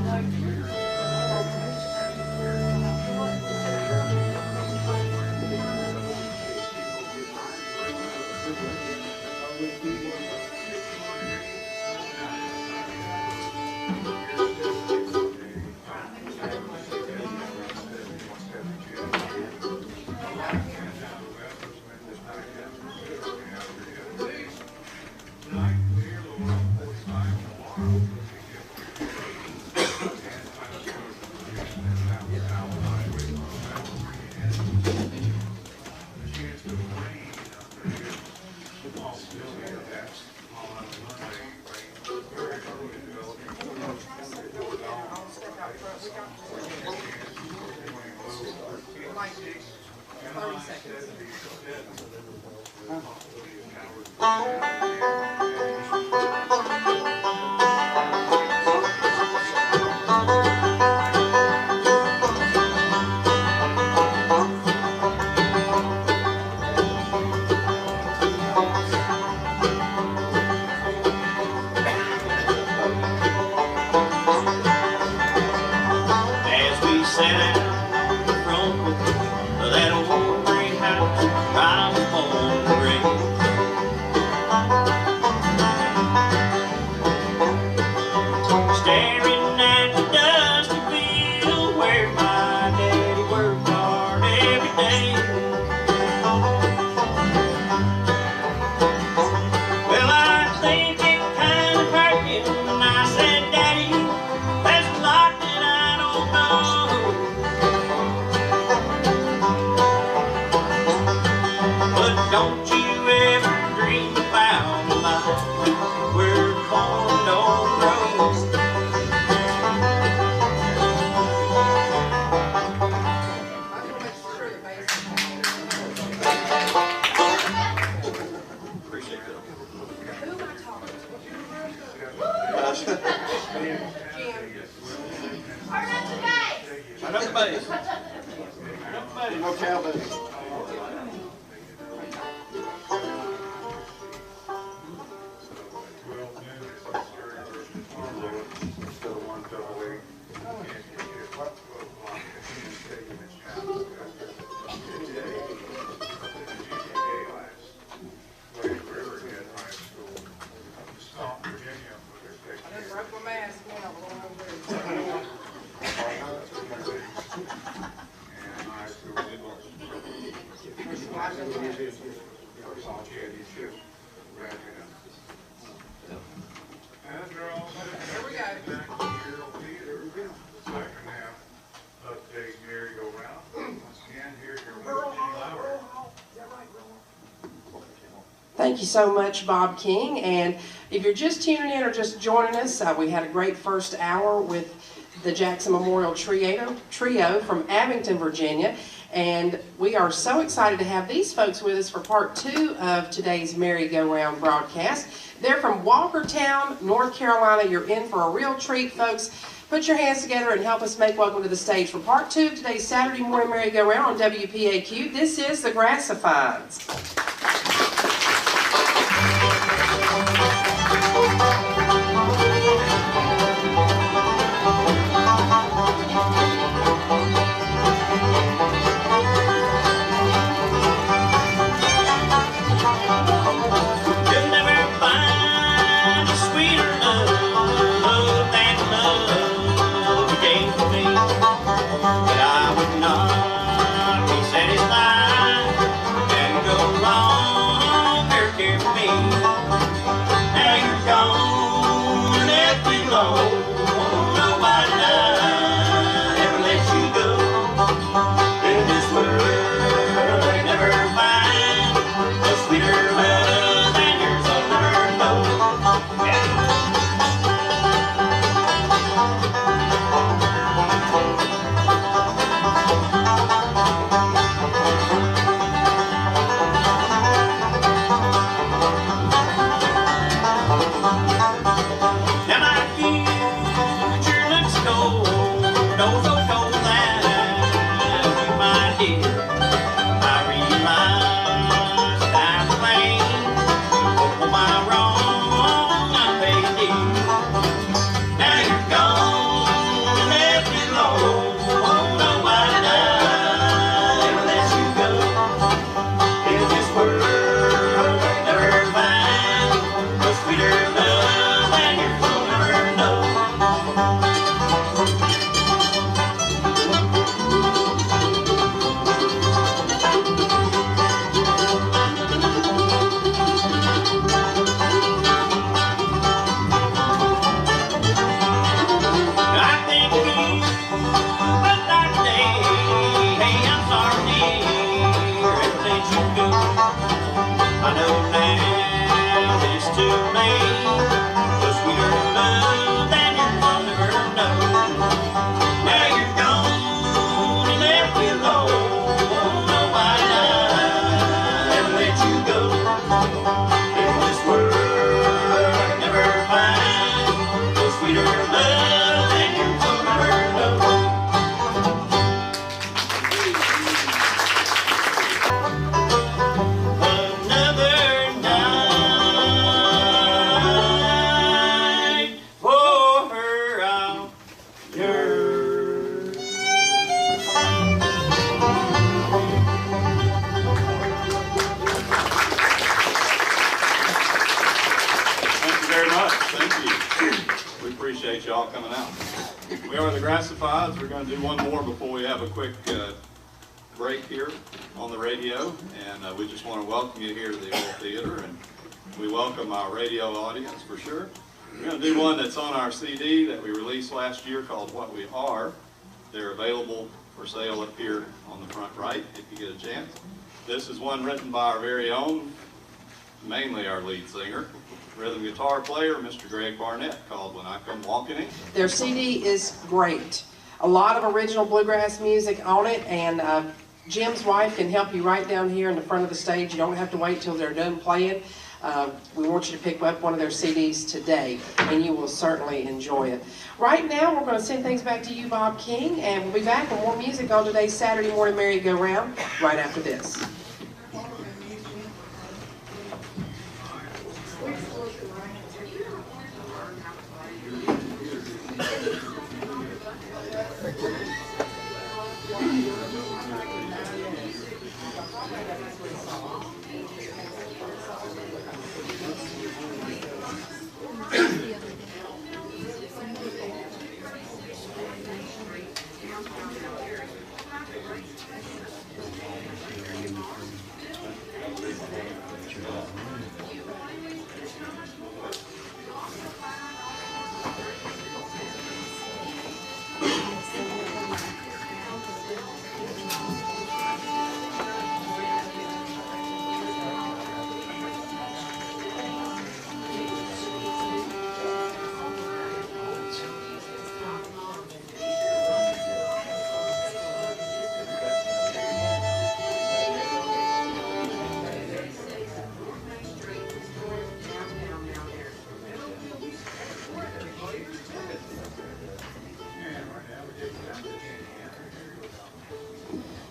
Thank you. day. Well, I think it kind of hurt him when I said, Daddy, there's a lot that I don't know. But don't you ever dream about a life where corn don't grow. Appreciate that. Who am I talking Turn up the bass. No cowbell. Thank you so much, Bob King. And if you're just tuning in or just joining us, we had a great first hour with the Jackson Memorial Trio from Abington, Virginia. And we are so excited to have these folks with us for part 2 of today's merry-go-round broadcast. They're from Walkertown, North Carolina. You're in for a real treat, folks. Put your hands together and help us make welcome to the stage for part 2 of today's Saturday morning merry-go-round on WPAQ. This is the Grassifieds. appreciate y'all coming out. We are the Grassifieds. We're going to do one more before we have a quick break here on the radio, and we just want to welcome you here to the Oral Theater, and we welcome our radio audience for sure. We're going to do one that's on our CD that we released last year called What We Are. They're available for sale up here on the front right if you get a chance. This is one written by our very own, mainly our lead singer, rhythm guitar player, Mr. Greg Barnett, called When I Come Walking In. Their CD is great. A lot of original bluegrass music on it, and Jim's wife can help you right down here in the front of the stage. You don't have to wait till they're done playing. We want you to pick up one of their CDs today, and you will certainly enjoy it. Right now, we're going to send things back to you, Bob King, and we'll be back with more music on today's Saturday morning merry-go-round right after this.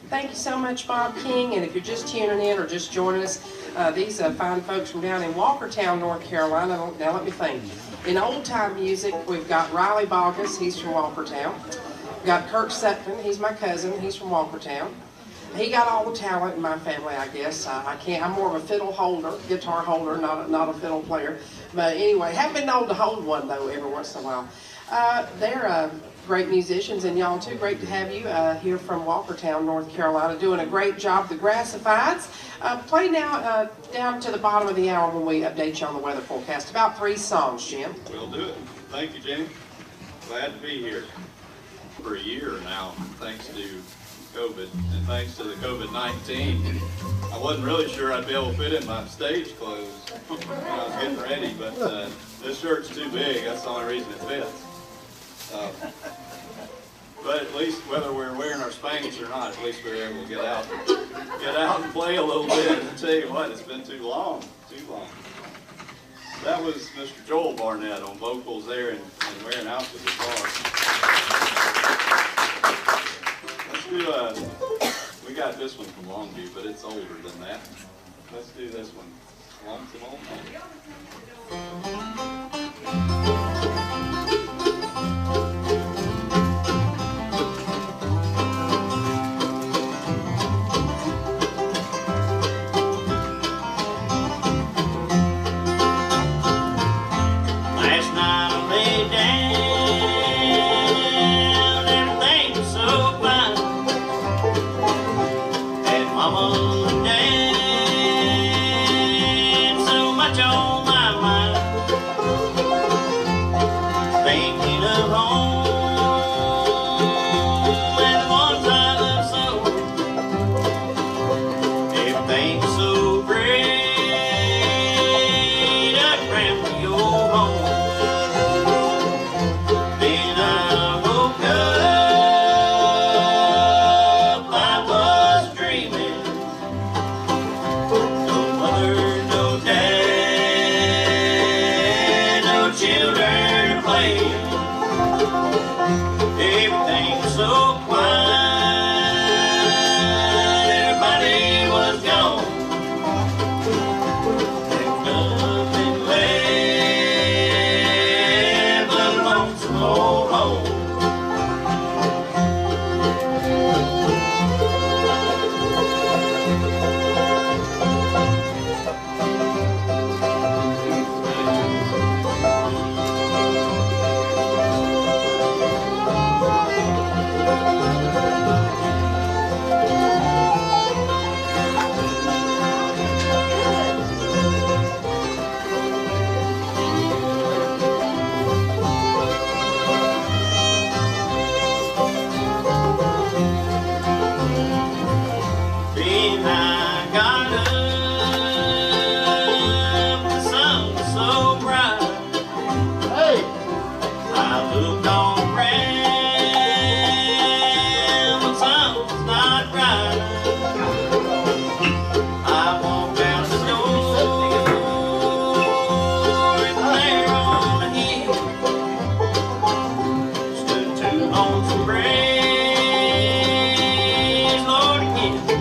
Thank you so much, Bob King, and if you're just tuning in or just joining us, these fine folks from down in Walkertown, North Carolina. Now let me think. In old-time music, we've got Riley Bogus, he's from Walkertown. We've got Kirk Sutton, he's my cousin, he's from Walkertown. He got all the talent in my family, I guess. I'm more of a fiddle holder, guitar holder, not a fiddle player. But anyway, have been known to hold one, though, every once in a while. They're great musicians, and y'all too. Great to have you here from Walkertown, North Carolina, doing a great job. The Grassifieds. Play now down to the bottom of the hour when we update you on the weather forecast. About 3 songs, Jim. We'll do it. Thank you, Jenny. Glad to be here for a year now, thanks to COVID and thanks to the COVID-19. I wasn't really sure I'd be able to fit in my stage clothes when I was getting ready, but this shirt's too big. That's the only reason it fits. But at least whether we're wearing our Spanx or not, at least we're able to get out and play a little bit. And I tell you what, it's been too long. That was Mr. Joel Barnett on vocals there and wearing out the guitar. Let's do we got this one from Longview, but it's older than that. Let's do this one. Lonesome Old Man. Thinking of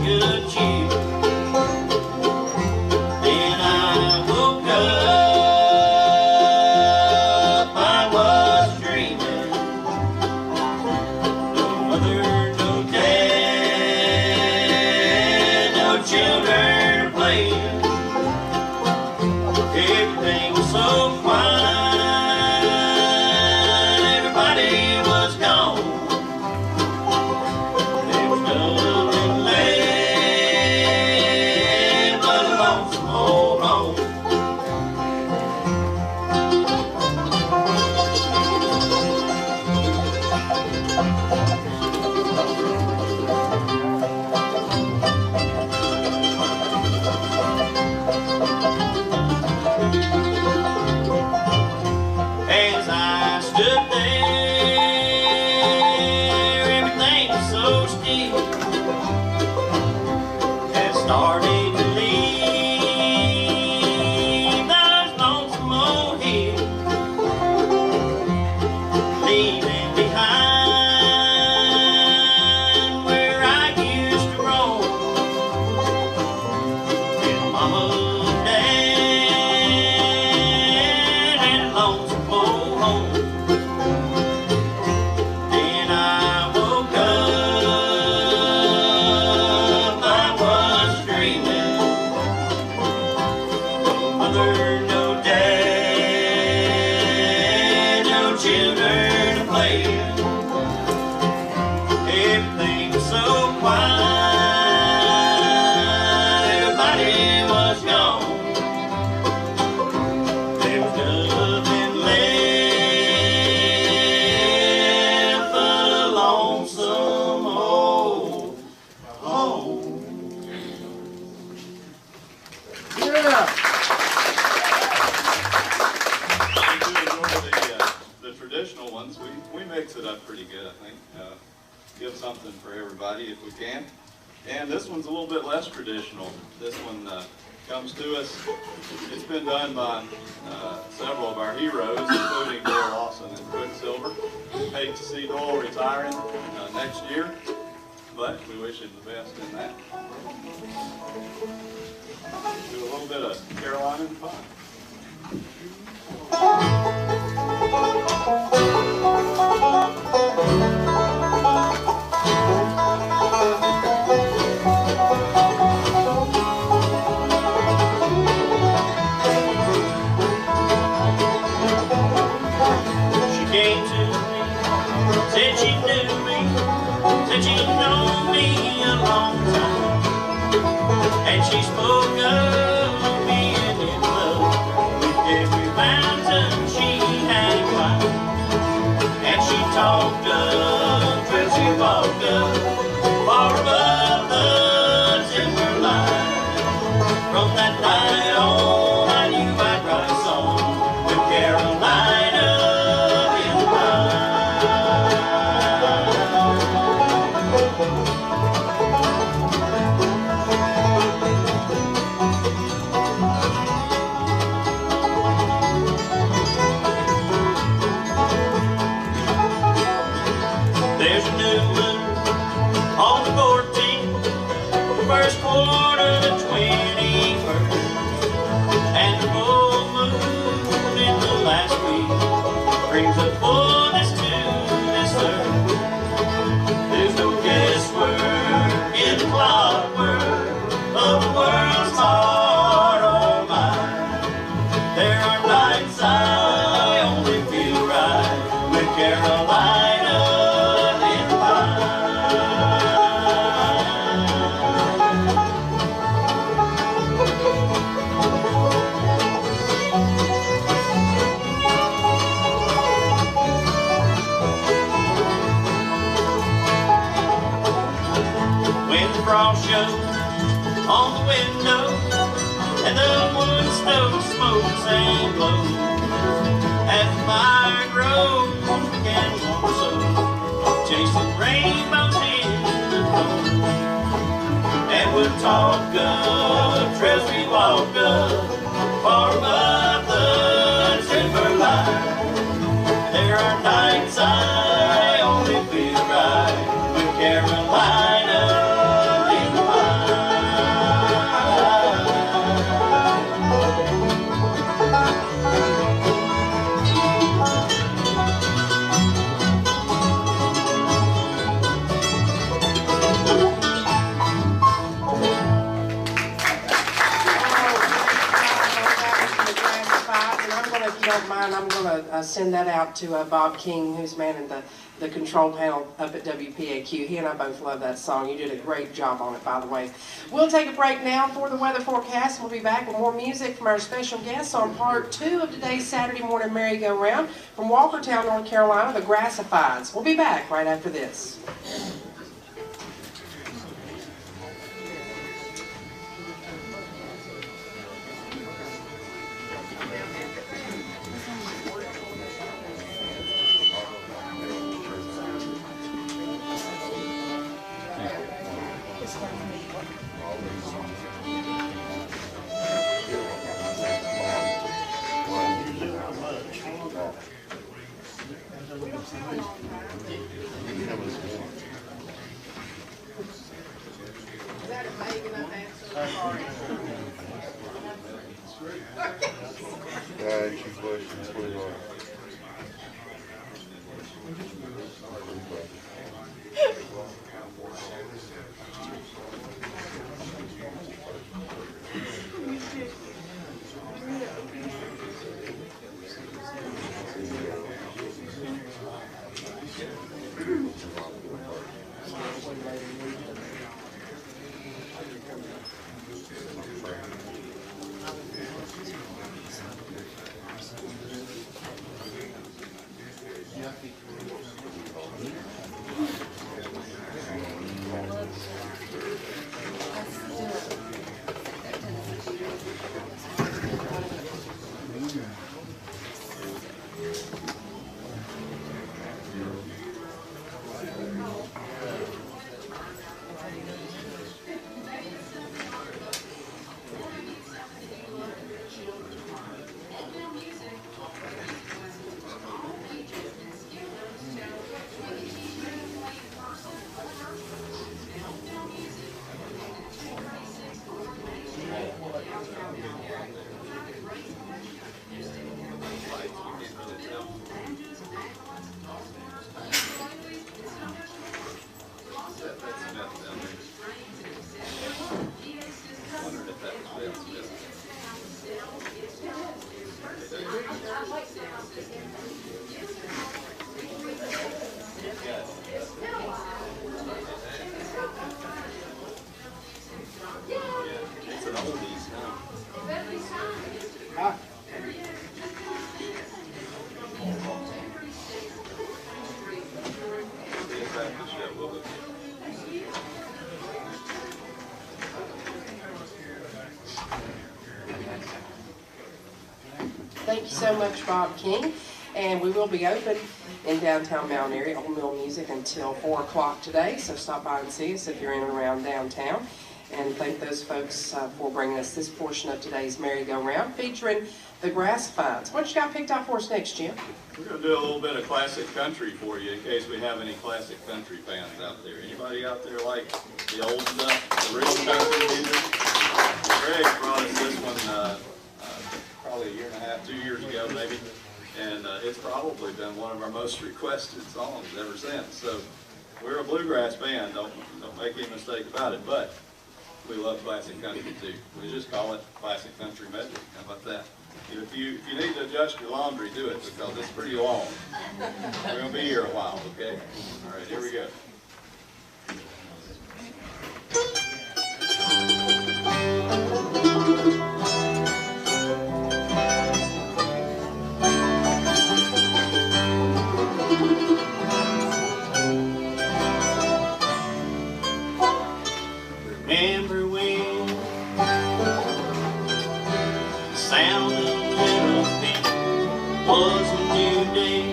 good cheer. Then I woke up, I was dreaming. No mother, no dad, no children playing. Everything was so quiet, everybody was gone. There was nothing left but a lonesome old home. As I stood there, everything was so still. Had started to leave those lonesome old hills, leaving behind where I used to roam. And Mama and Dad and a lonesome old home. Then I woke up, I was dreaming. No mother, no dad, no children to play with. Everything was so quiet, everybody was gone. There was nothing left but a lonesome old home. Yeah. We do enjoy the traditional ones. We mix it up pretty good, I think. Give something for everybody if we can. And this one's a little bit less traditional. This one comes to us. It's been done by several of our heroes, including Doyle Lawson and Quicksilver. Hate to see Doyle retiring next year, but we wish him the best in that. Do a little bit of Carolina and fun. She came to me, said she knew me, said she'd known me a long time. And she spoke of being in love with every mountain she had climbed. And she talked of trips she walked up far above the timberline. From that night on, I knew I'd write a song with Carolina in There's a new moon on the 14th, the first quarter, the 21st, and the full moon in the last week brings a fullness to this earth. There's no guesswork in the clockwork of the world's heart or mind. There are nights I only feel right with Carolina in When the frost shows on the window and the wood stove smokes and glows, as the fire grows and warms so, chasing rainbows in the cold. And we'll talk of trails we walked up far above the timberline. There are nights I only feel right with Carolina in the mind. mind, I'm going to send that out to Bob King, who's manning the control panel up at WPAQ. He and I both love that song. You did a great job on it, by the way. We'll take a break now for the weather forecast. We'll be back with more music from our special guests on part 2 of today's Saturday morning merry-go-round from Walkertown, North Carolina, the Grassifieds. We'll be back right after this. Thank you so much, Bob King. And we will be open in downtown Mountain area, Old Mill Music, until 4 o'clock today. So stop by and see us if you're in and around downtown. And thank those folks for bringing us this portion of today's merry-go-round featuring the Grassifieds. What you got picked out for us next, Jim? We're going to do a little bit of classic country for you in case we have any classic country fans out there. Anybody out there like the old stuff, the real country music? Greg brought us this one probably a year and a half, 2 years ago maybe, and it's probably been one of our most requested songs ever since. So we're a bluegrass band, don't make any mistake about it, but we love classic country too. We just call it classic country medley. How about that? If you need to adjust your laundry, do it, because it's pretty long. We're going to be here a while, okay? All right, here we go. Remember when the sound of little feet was a new day?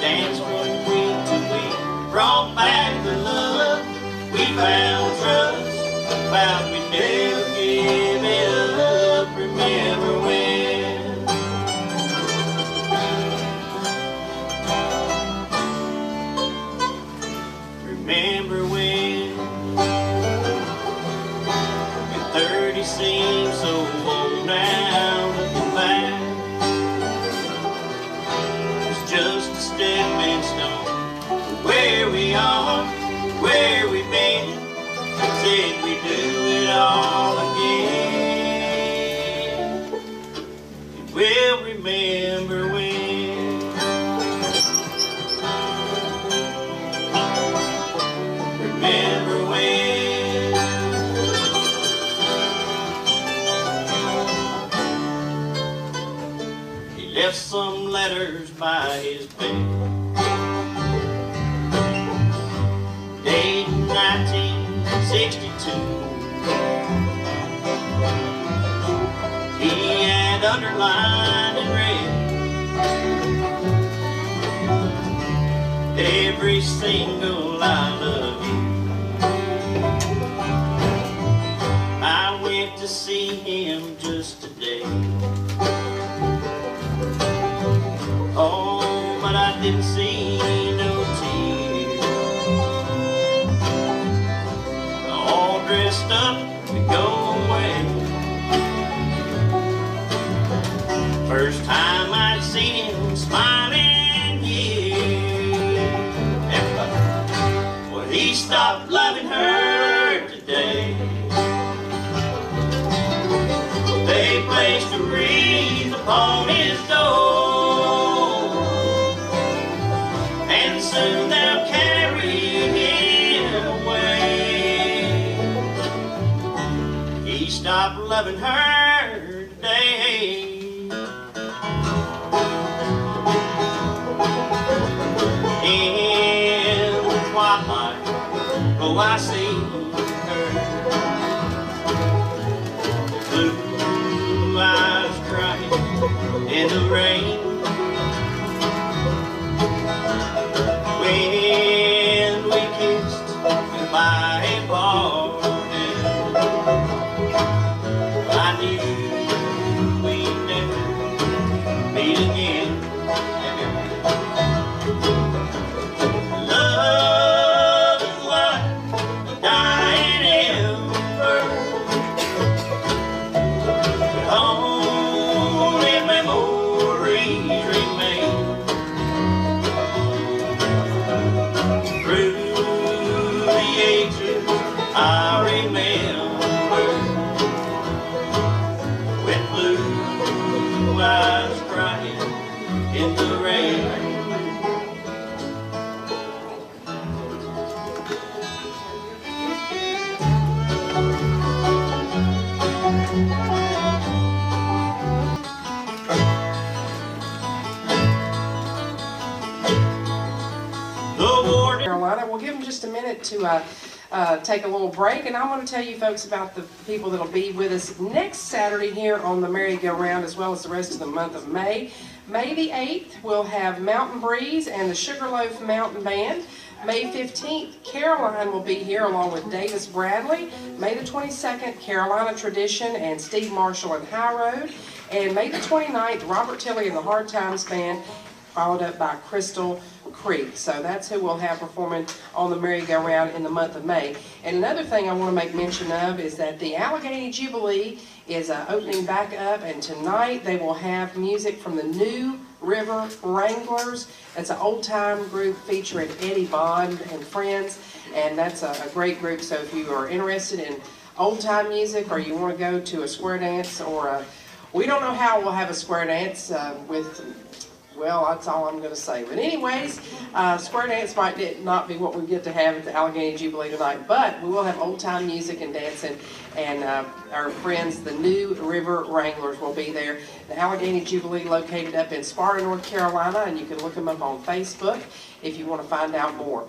Danced from week to week, brought back the love. We found trust, vowed we'd never give it up. Remember when? Remember when? And 30 seems so old now, looking back. It's just a stepping stone to where we are, where we've been. Said we'd do it all again. never went. He left some letters by his bed, dated 1962. He had underlined and read every single I love you. I went to see him just today. Oh, but I didn't see no tears. All dressed up to go away. First time I'd seen him smiling, yeah. Everybody. Well, he stopped loving her today. They placed a wreath upon his door, and soon they'll carry him away. He stopped loving her today. In the twilight, oh, I see her, blue eyes crying in the rain. When we kissed goodbye and parted, I knew we'd never meet again. Love is like a dying ember, but only memories remain. Through the ages I remember, with blue eyes crying in the rain. Carolina. We'll give them just a minute to take a little break, and I'm going to tell you folks about the people that'll be with us next Saturday here on the merry-go-round, as well as the rest of the month of May. May the 8th, we'll have Mountain Breeze and the Sugarloaf Mountain Band. May 15th, Caroline will be here along with Davis Bradley. May the 22nd, Carolina Tradition and Steve Marshall and High Road. And May the 29th, Robert Tilley and the Hard Times Band, followed up by Crystal Creek. So that's who we'll have performing on the merry-go-round in the month of May. And another thing I want to make mention of is that the Allegheny Jubilee is opening back up, and tonight they will have music from the New River Wranglers. It's an old-time group featuring Eddie Bond and friends, and that's a great group. So if you are interested in old-time music, or you want to go to a square dance, or we don't know how we'll have a square dance well, that's all I'm going to say. But anyways, square dance might not be what we get to have at the Allegheny Jubilee tonight, but we will have old-time music and dancing, and our friends, the New River Wranglers, will be there. The Allegheny Jubilee located up in Sparta, North Carolina, and you can look them up on Facebook if you want to find out more.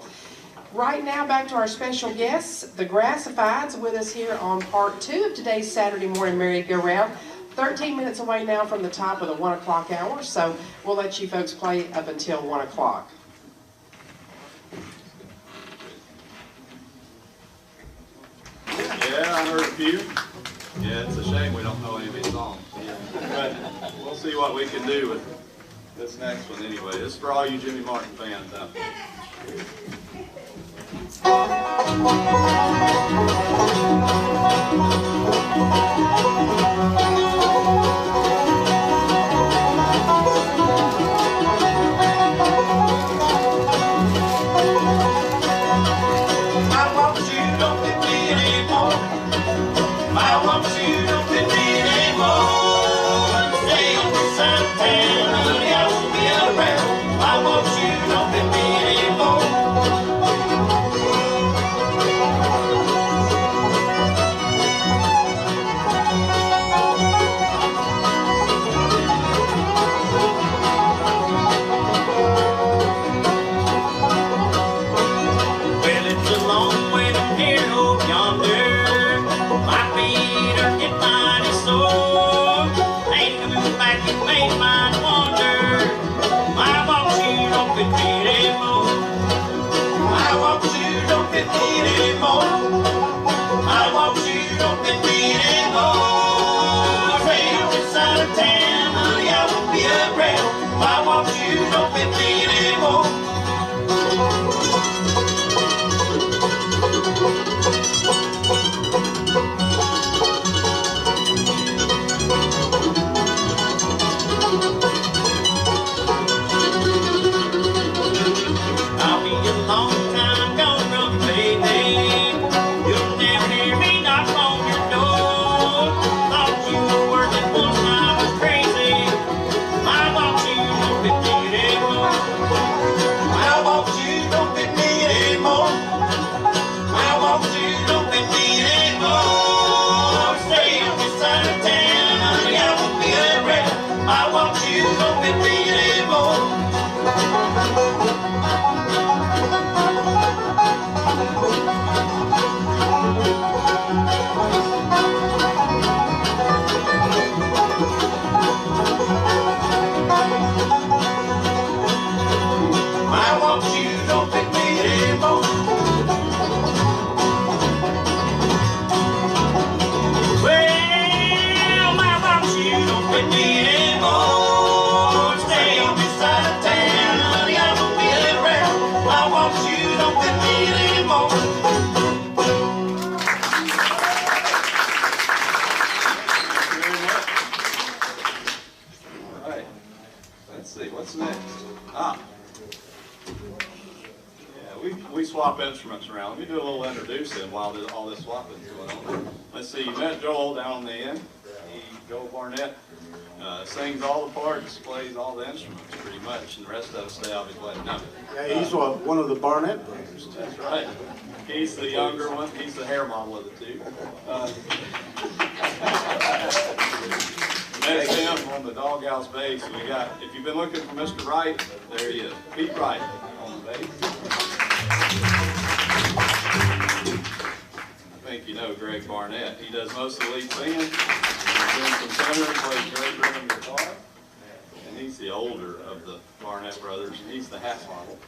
Right now, back to our special guests, the Grassifieds, with us here on part 2 of today's Saturday morning merry-go-round. 13 minutes away now from the top of the 1 o'clock hour, so we'll let you folks play up until 1 o'clock. Yeah, I heard a few. Yeah, it's a shame we don't know any of these songs. But we'll see what we can do with this next one anyway. This is for all you Jimmy Martin fans out there. anymore. I want you, don't fit me anymore. Say I'm just out of town, honey, I won't be around. I want you, don't fit me anymore. I'll be a long time gone, baby. You'll never hear me knock on your door. Thought you were worth it once, I was crazy. I want you, don't fit me anymore. I want you, don't fit me anymore. I want you, don't fit me anymore. Stay on this side of town, honey, I won't be around. I want you, don't fit me anymore. I want you, don't fit me anymore. Well, I want you, don't fit me anymore. Stay on this side of town, honey, I won't be around. I want you, don't fit me anymore. All right. Let's see, what's next? Ah. Yeah, we swap instruments around. Let me do a little introducing while all this swapping is going on. Let's see, you met Joel down on the end. Joel Barnett sings all the parts, plays all the instruments pretty much, and the rest of us stay out of his way. No. Yeah, he's one of the Barnett brothers. That's right. He's the younger one. He's the hair model of the two. Next to him on the doghouse bass, we got, if you've been looking for Mr. Wright, there he is. Pete Wright on the bass. I think you know Greg Barnett. He does most of the lead singing. He's doing some tenor, plays great rhythm guitar. And he's the older of the Barnett brothers, and he's the half model.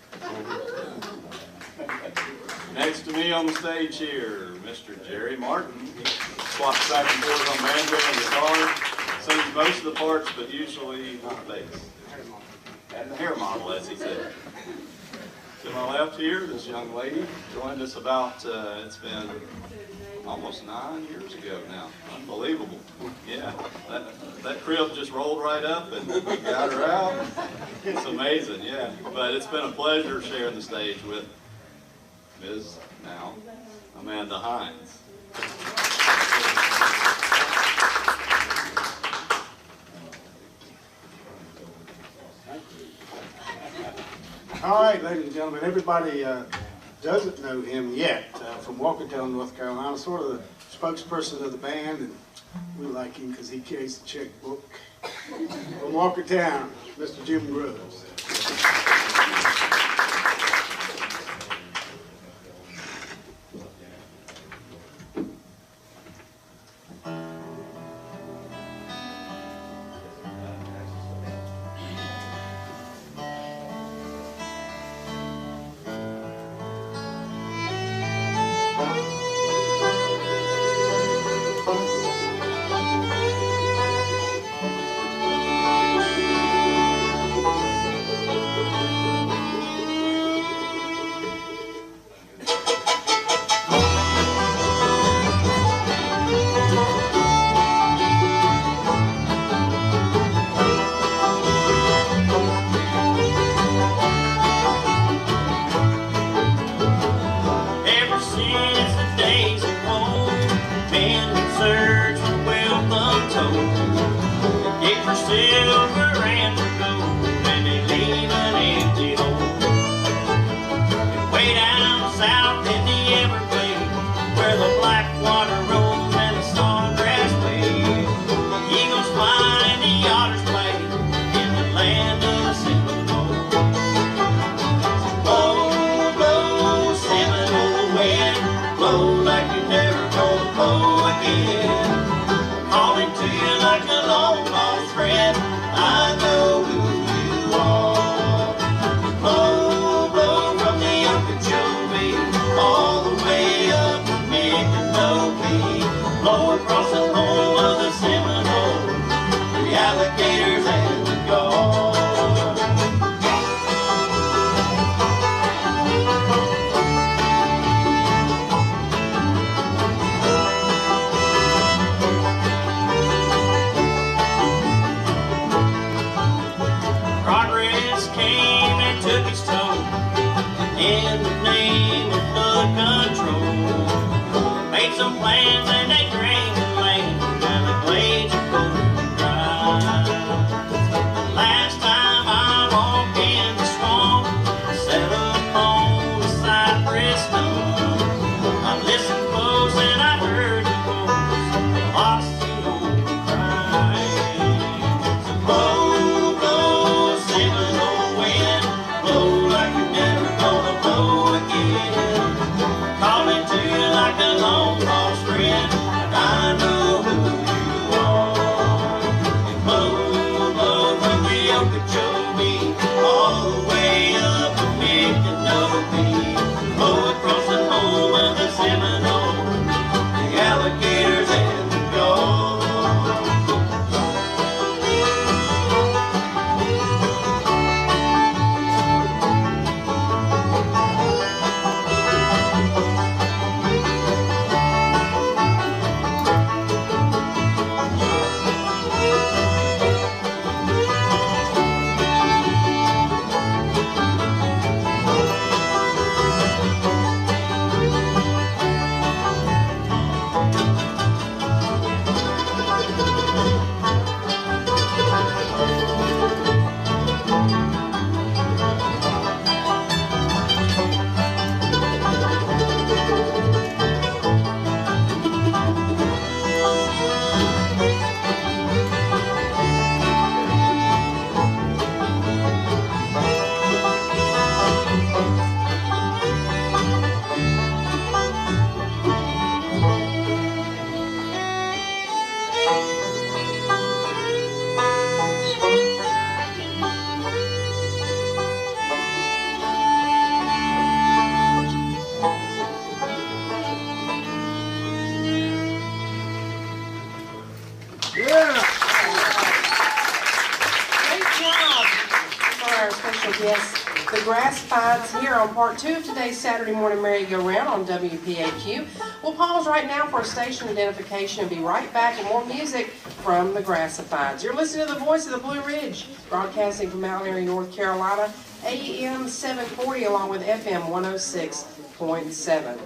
Next to me on the stage here, Mr. Jerry Martin. He swaps back and forth on banjo and guitar. Sings most of the parts, but usually not bass. And the hair model, as he said. To my left here, this young lady joined us about, it's been almost 9 years ago now. Unbelievable. Yeah, that crib just rolled right up and we got her out. It's amazing, yeah. But it's been a pleasure sharing the stage with Ms. now Amanda Hines. All right, ladies and gentlemen, everybody doesn't know him yet from Walkertown, North Carolina, sort of the spokesperson of the band, and we like him because he carries the checkbook. From Walkertown, Mr. Jim Groves. Oh, across the home of the Seminole, the alligators and the gulls. Progress came and took its toll in the name of flood control. Made some plans and they drained the land. Now the glades are cold and dry. The last time I walked in the swamp, I sat up on the cypress stump. I listened close and I heard the voice of the lost and old crying. So blow, blow, Seminole wind, blow like you're never gonna blow again. Calling to you like a long lost friend, and I know who you are. And blow, blow from the Okeechobee all the way up to Micanopy. Blow across the home of the Seminole, the alligators and the gulls. Great job for our special guests, the Grass Fides, here on part 2 of today's Saturday morning merry-go-round on WPAQ. We'll pause right now for a station identification and be right back with more music from the Grass Fides. You're listening to the voice of the Blue Ridge, broadcasting from Mount Airy, North Carolina, AM 740 along with FM 106.7.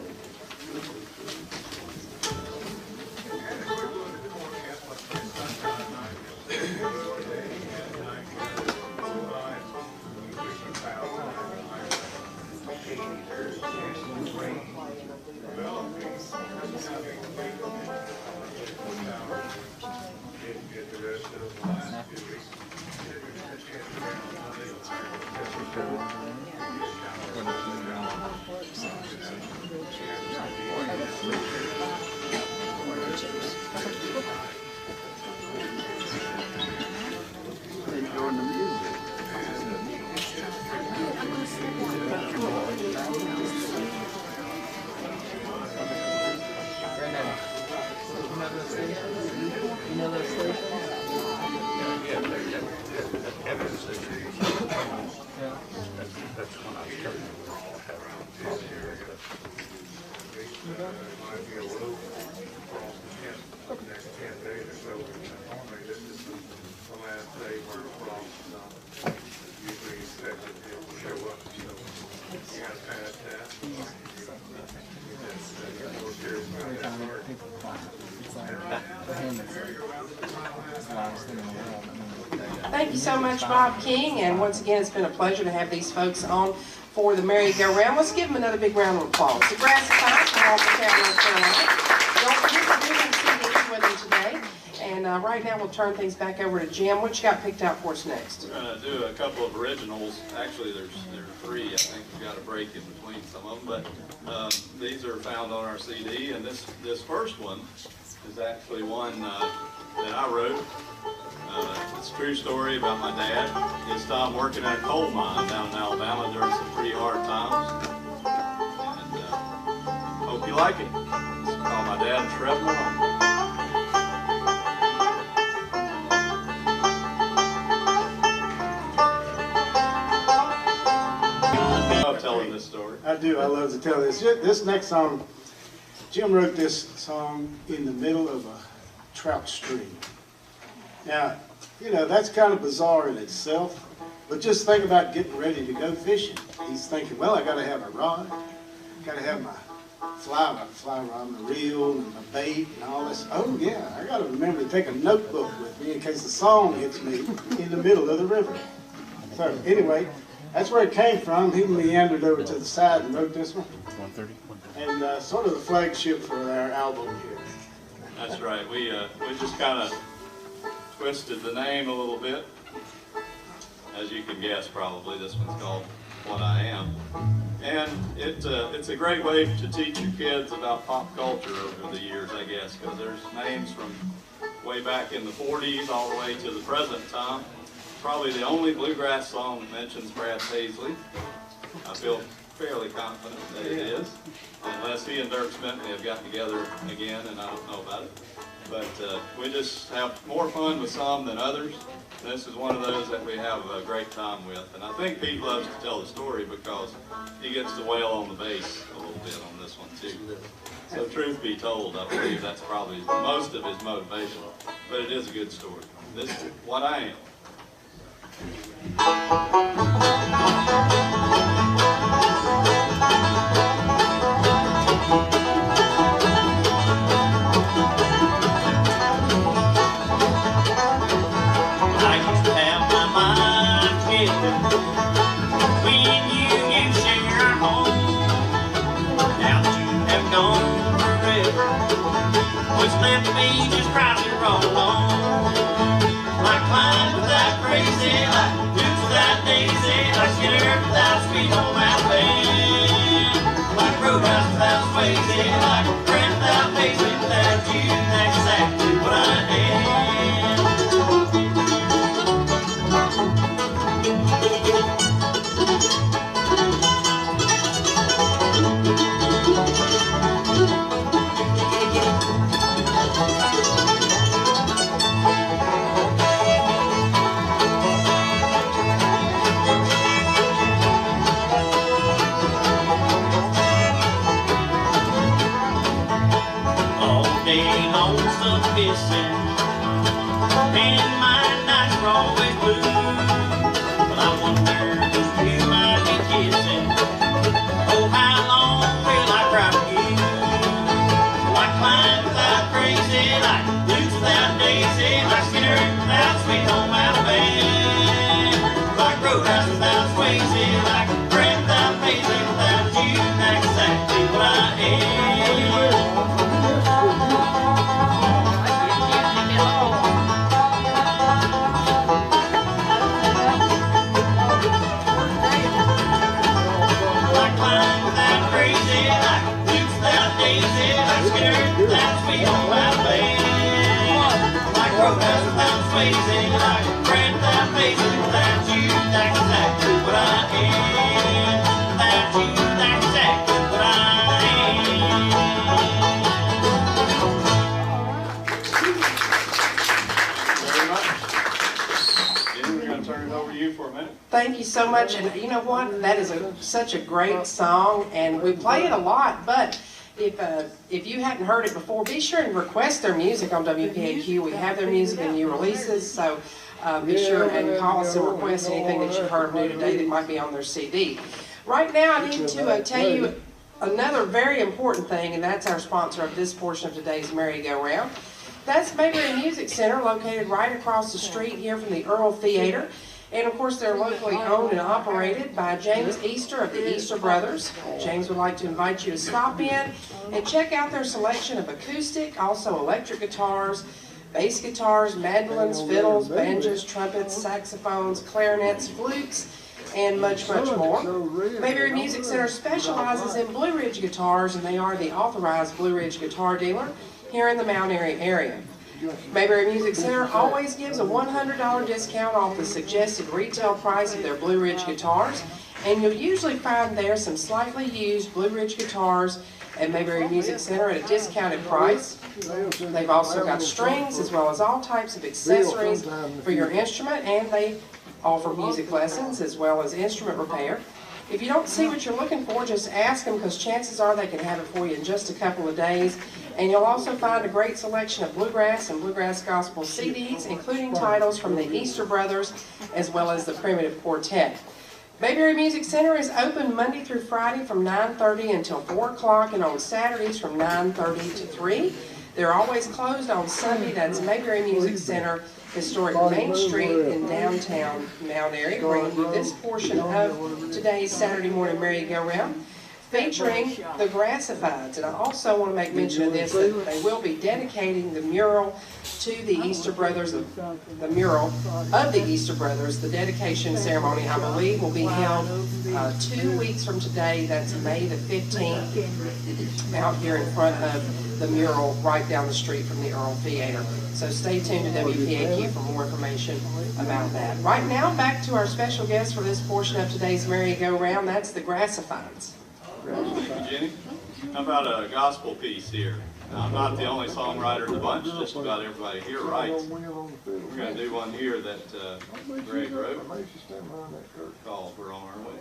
Thank you so much, Bob King, and once again, it's been a pleasure to have these folks on for the merry-go-round. Let's give them another big round of applause. The Grass Fides from Walkertown, North Carolina. Don't forget to do some CDs with them today. And right now, we'll turn things back over to Jim. What you got picked out for us next? We're going to do a couple of originals. Actually, there's 3. I think we've got a break in between some of them, but these are found on our CD. And this first one is actually one that I wrote. It's a true story about my dad. His time working at a coal mine down in Alabama during some pretty hard times. And hope you like it. It's called My Dad Traveling On. I do. I love to tell this. This next song, Jim wrote this song in the middle of a trout stream. Now, you know, that's kind of bizarre in itself, but just think about getting ready to go fishing. He's thinking, well, I got to have a rod, got to have my fly rod, my reel, and my bait, and all this. Oh, yeah, I got to remember to take a notebook with me in case the song hits me in the middle of the river. So, anyway, that's where it came from. He meandered over to the side and wrote this one. 130. And sort of the flagship for our album here. That's right. We just kind of twisted the name a little bit. As you can guess, probably this one's called What I Am. And it's a great way to teach your kids about pop culture over the years, I guess, because there's names from way back in the 40s all the way to the present time. Probably the only bluegrass song that mentions Brad Paisley. I feel fairly confident that it is, unless he and Dirk Bentley have gotten together again, and I don't know about it. But we just have more fun with some than others. This is one of those that we have a great time with. And I think Pete loves to tell the story because he gets to wail on the bass a little bit on this one too. So truth be told, I believe that's probably most of his motivation. But it is a good story. This is What I Am. Left me just crouching wrong alone. Like climb without crazy, like roots without daisy, like Skinner without sweet home Alabama. Like roadhouse without Swayze, like friend without Paisley, without you, that's exactly what I am. Missing, and my nights are always blue. But I wonder if you might be kissing. Oh, how long will I cry for you? Like climb without crazy, like blues without daisy, like Skinner without sweet home Alabama. Like roadhouse without Swayze, like friend without Paisley, without you, that's exactly what I am. Thank you so much, and you know what? That is such a great song, and we play it a lot. But if you hadn't heard it before, be sure and request their music on WPAQ. We have their music and new releases, so be sure and call us and request anything that you've heard new today that might be on their CD. Right now, I need to tell you another very important thing, and that's our sponsor of this portion of today's merry-go-round. That's Mayberry Music Center, located right across the street here from the Earl Theater. And of course, they're locally owned and operated by James Easter of the Easter Brothers. James would like to invite you to stop in and check out their selection of acoustic, also electric guitars, bass guitars, mandolins, fiddles, banjos, trumpets, saxophones, clarinets, flutes, and much, much more. Mayberry Music Center specializes in Blue Ridge guitars, and they are the authorized Blue Ridge guitar dealer here in the Mount Airy area. Mayberry Music Center always gives a $100 discount off the suggested retail price of their Blue Ridge guitars, and you'll usually find there some slightly used Blue Ridge guitars at Mayberry Music Center at a discounted price. They've also got strings as well as all types of accessories for your instrument, and they offer music lessons as well as instrument repair. If you don't see what you're looking for, just ask them, because chances are they can have it for you in just a couple of days. And you'll also find a great selection of bluegrass and bluegrass gospel CDs, including titles from the Easter Brothers as well as the Primitive Quartet. Bayberry Music Center is open Monday through Friday from 9:30 until 4 o'clock, and on Saturdays from 9:30 to 3. They're always closed on Sunday. That's Bayberry Music Center, historic Main Street in downtown Mount Airy, bringing you this portion of today's Saturday morning merry-go-round, featuring the Grassifieds. And I also want to make mention of this, that they will be dedicating the mural to the Easter Brothers, the mural of the Easter Brothers. The dedication ceremony, I believe, will be held 2 weeks from today. That's May the 15th, out here in front of the mural right down the street from the Earl Theater. So stay tuned to WPAQ for more information about that. Right now, back to our special guest for this portion of today's merry-go-round. That's the Grassifieds. Jenny, how about a gospel piece here? Now, I'm not the only songwriter in the bunch, just about everybody here writes. We're going to do one here that Greg wrote called We're on Our Way.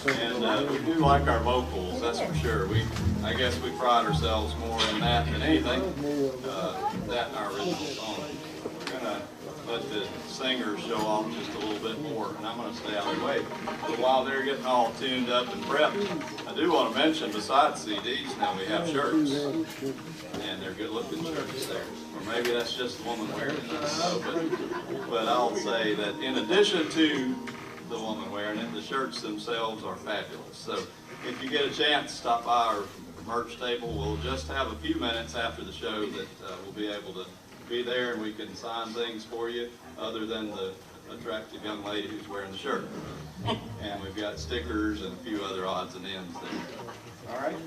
And we do like our vocals, that's for sure. I guess we pride ourselves more in that than anything, that and our original song. We're going to let the singers show off just a little bit more, and I'm going to stay out of the way. But while they're getting all tuned up and prepped, I do want to mention, besides CDs, now we have shirts. And they're good-looking shirts there. Or maybe that's just the woman wearing it, I don't know. But I'll say that in addition to the woman wearing it, the shirts themselves are fabulous. So if you get a chance, stop by our merch table. We'll just have a few minutes after the show that we'll be able to be there and we can sign things for you other than the attractive young lady who's wearing the shirt. And we've got stickers and a few other odds and ends there. All right?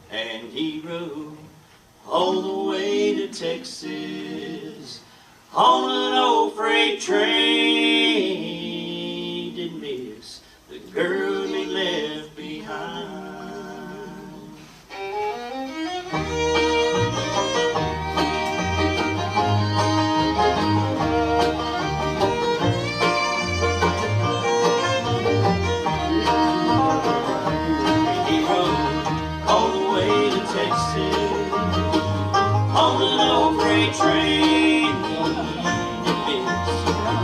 And he rode all the way to Texas on an old freight train. Didn't miss the girl he left behind.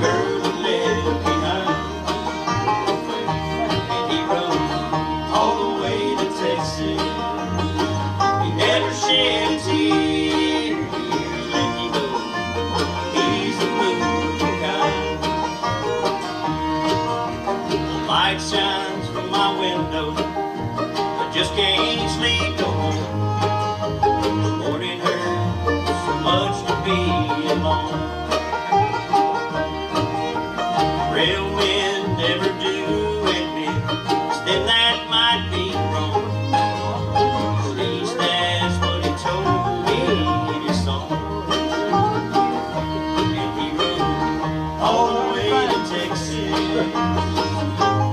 girl that left behind. And he rode all the way to Texas. He never shed a tear. Let you know he's the moving kind. The light shines from my window. I just can't sleep no more. The morning hurts so much to be alone. Real men never do admit, then that might be wrong. At least that's what he told me in his song. And he rode all the way to Texas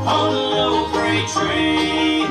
on a low freight train.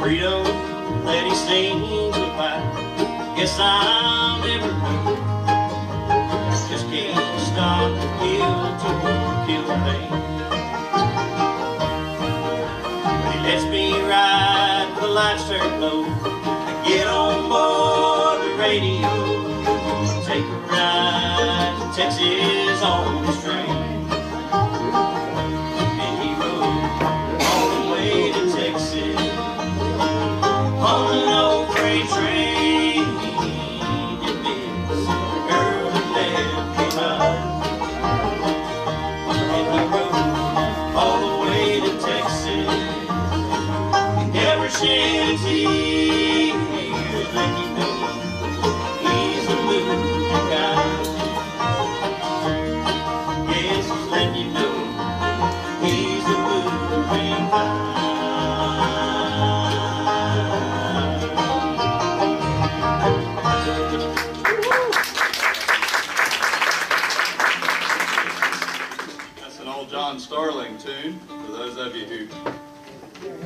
Freedom that he sings about, guess I'll never know. Just can't stop the guilt or kill the pain. But he lets me ride when the lights turn low. I get on board the radio, take a ride to Texas on this train. And he rode all the way to Texas on a low freight train. It means the girl that left behind. And he rode all the way to Texas. He never shed a tear. Let you know he's the moving kind. Yes, he's letting you know he's the moving kind. John Starling tune, for those of you who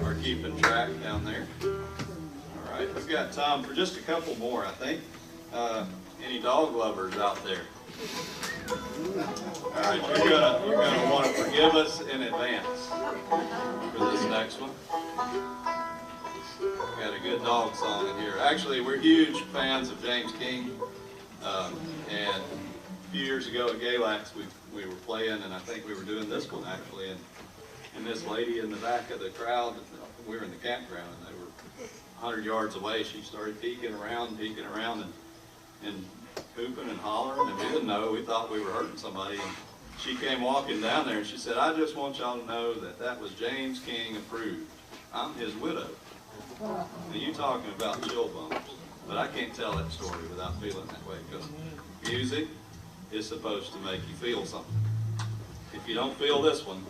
are keeping track down there. All right, we've got time for just a couple more, I think. Any dog lovers out there? All right, you're gonna want to forgive us in advance for this next one. We've got a good dog song in here. Actually, we're huge fans of James King, and a few years ago at Galax, we were playing, and I think we were doing this one actually, and this lady in the back of the crowd, we were in the campground, and they were 100 yards away. She started peeking around, and pooping and hollering, and we didn't know. We thought we were hurting somebody, and she came walking down there, and she said, "I just want y'all to know that that was James King approved. I'm his widow." Now, you talking about chill bumps, but I can't tell that story without feeling that way, because music is supposed to make you feel something. If you don't feel this one,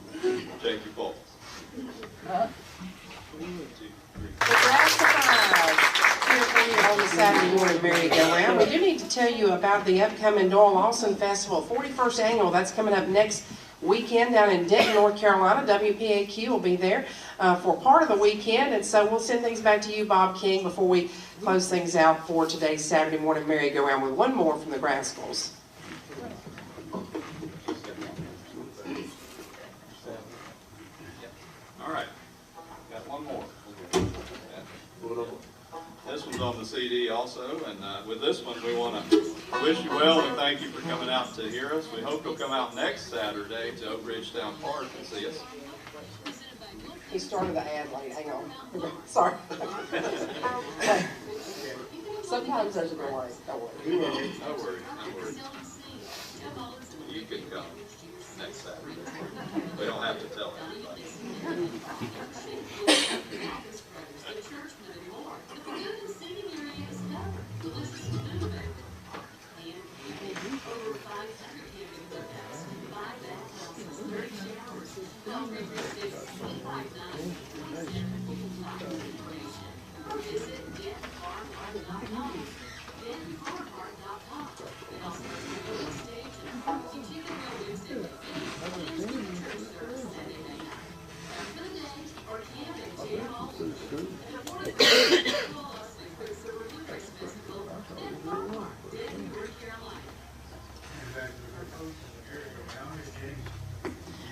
check your pulse. 1, 2, 3. Here for you on the Saturday morning merry-go-round. We do need to tell you about the upcoming Doyle Lawson Festival, 41st annual. That's coming up next weekend down in Denton, North Carolina. WPAQ will be there for part of the weekend, and so we'll send things back to you, Bob King, before we close things out for today's Saturday morning merry-go-round with one more from the Grascals. All right, got one more. This one's on the CD also, and with this one we want to wish you well and thank you for coming out to hear us. We hope you'll come out next Saturday to Oak Ridge Town Park and see us. He started the ad late, hang on. Sorry. Sometimes there's a delay, don't worry. No worries, no worries. You can come next Saturday. We don't have to tell everybody.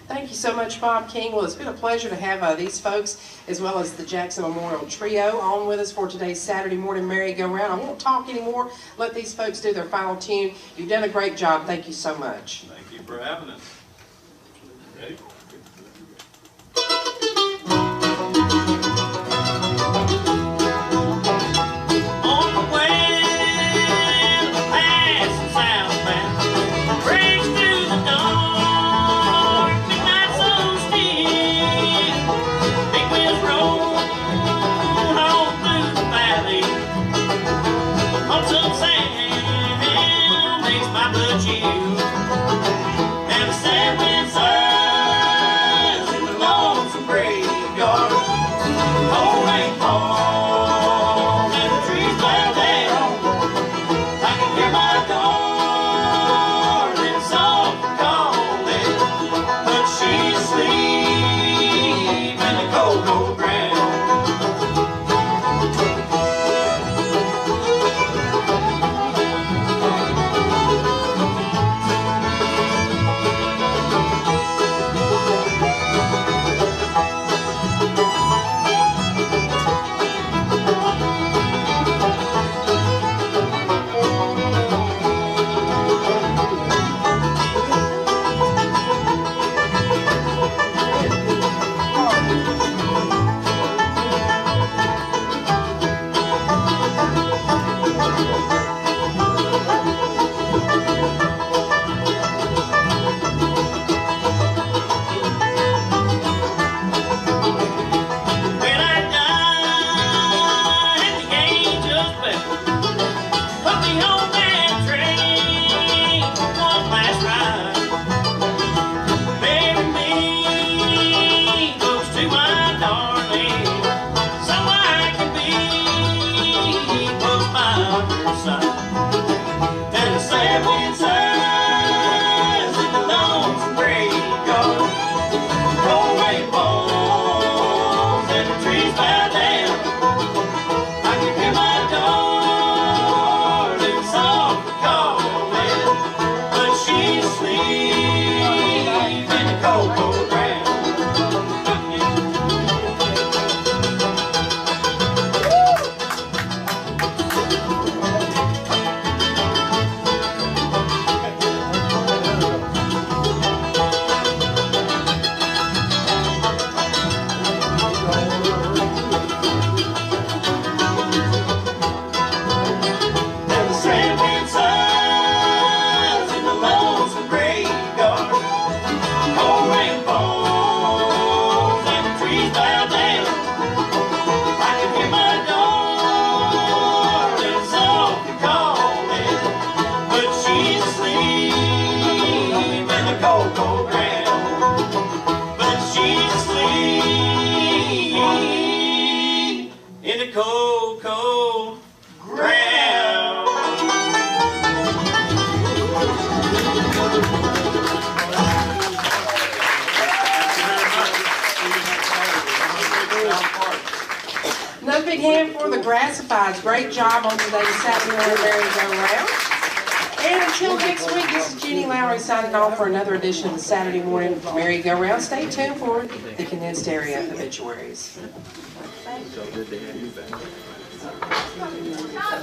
Thank you so much, Bob King. Well, it's been a pleasure to have these folks, as well as the Jackson Memorial Trio, on with us for today's Saturday morning merry-go-round. I won't talk anymore. Let these folks do their final tune. You've done a great job. Thank you so much. Thank you for having us. Ready? On the way to the passing southbound, breaks through the dark, midnight so still. Big wheels roll on through the valley. Lumps of sand makes my blood chill. And the sad wind sighs in the lonesome graveyard. Cold rain falls and the trees bow down. I can hear my darling softly calling, but she's asleep in the cold, cold ground. When I die and the angels beckon, put me on that train for one last ride. Bury me close to my darling, so I can be close by her side. And the sad wind sighs in the lonesome graveyard. Cold rain falls and the trees bow down. I can hear my darling softly calling, but she's asleep in the cold, cold ground. And the sad wind sighs in the lonesome graveyard. Cold rain falls and the trees bow down. I can hear my darling softly calling, but she's asleep in the cold, cold ground. But she's asleep in the cold, cold ground. Another big hand for the Grassifieds. Great job on today's Saturday morning merry-go-round. And until next week, this is Jenny Lowry signing off for another edition of the Saturday morning merry-go-round. Stay tuned for the condensed area obituaries. So good to have you back.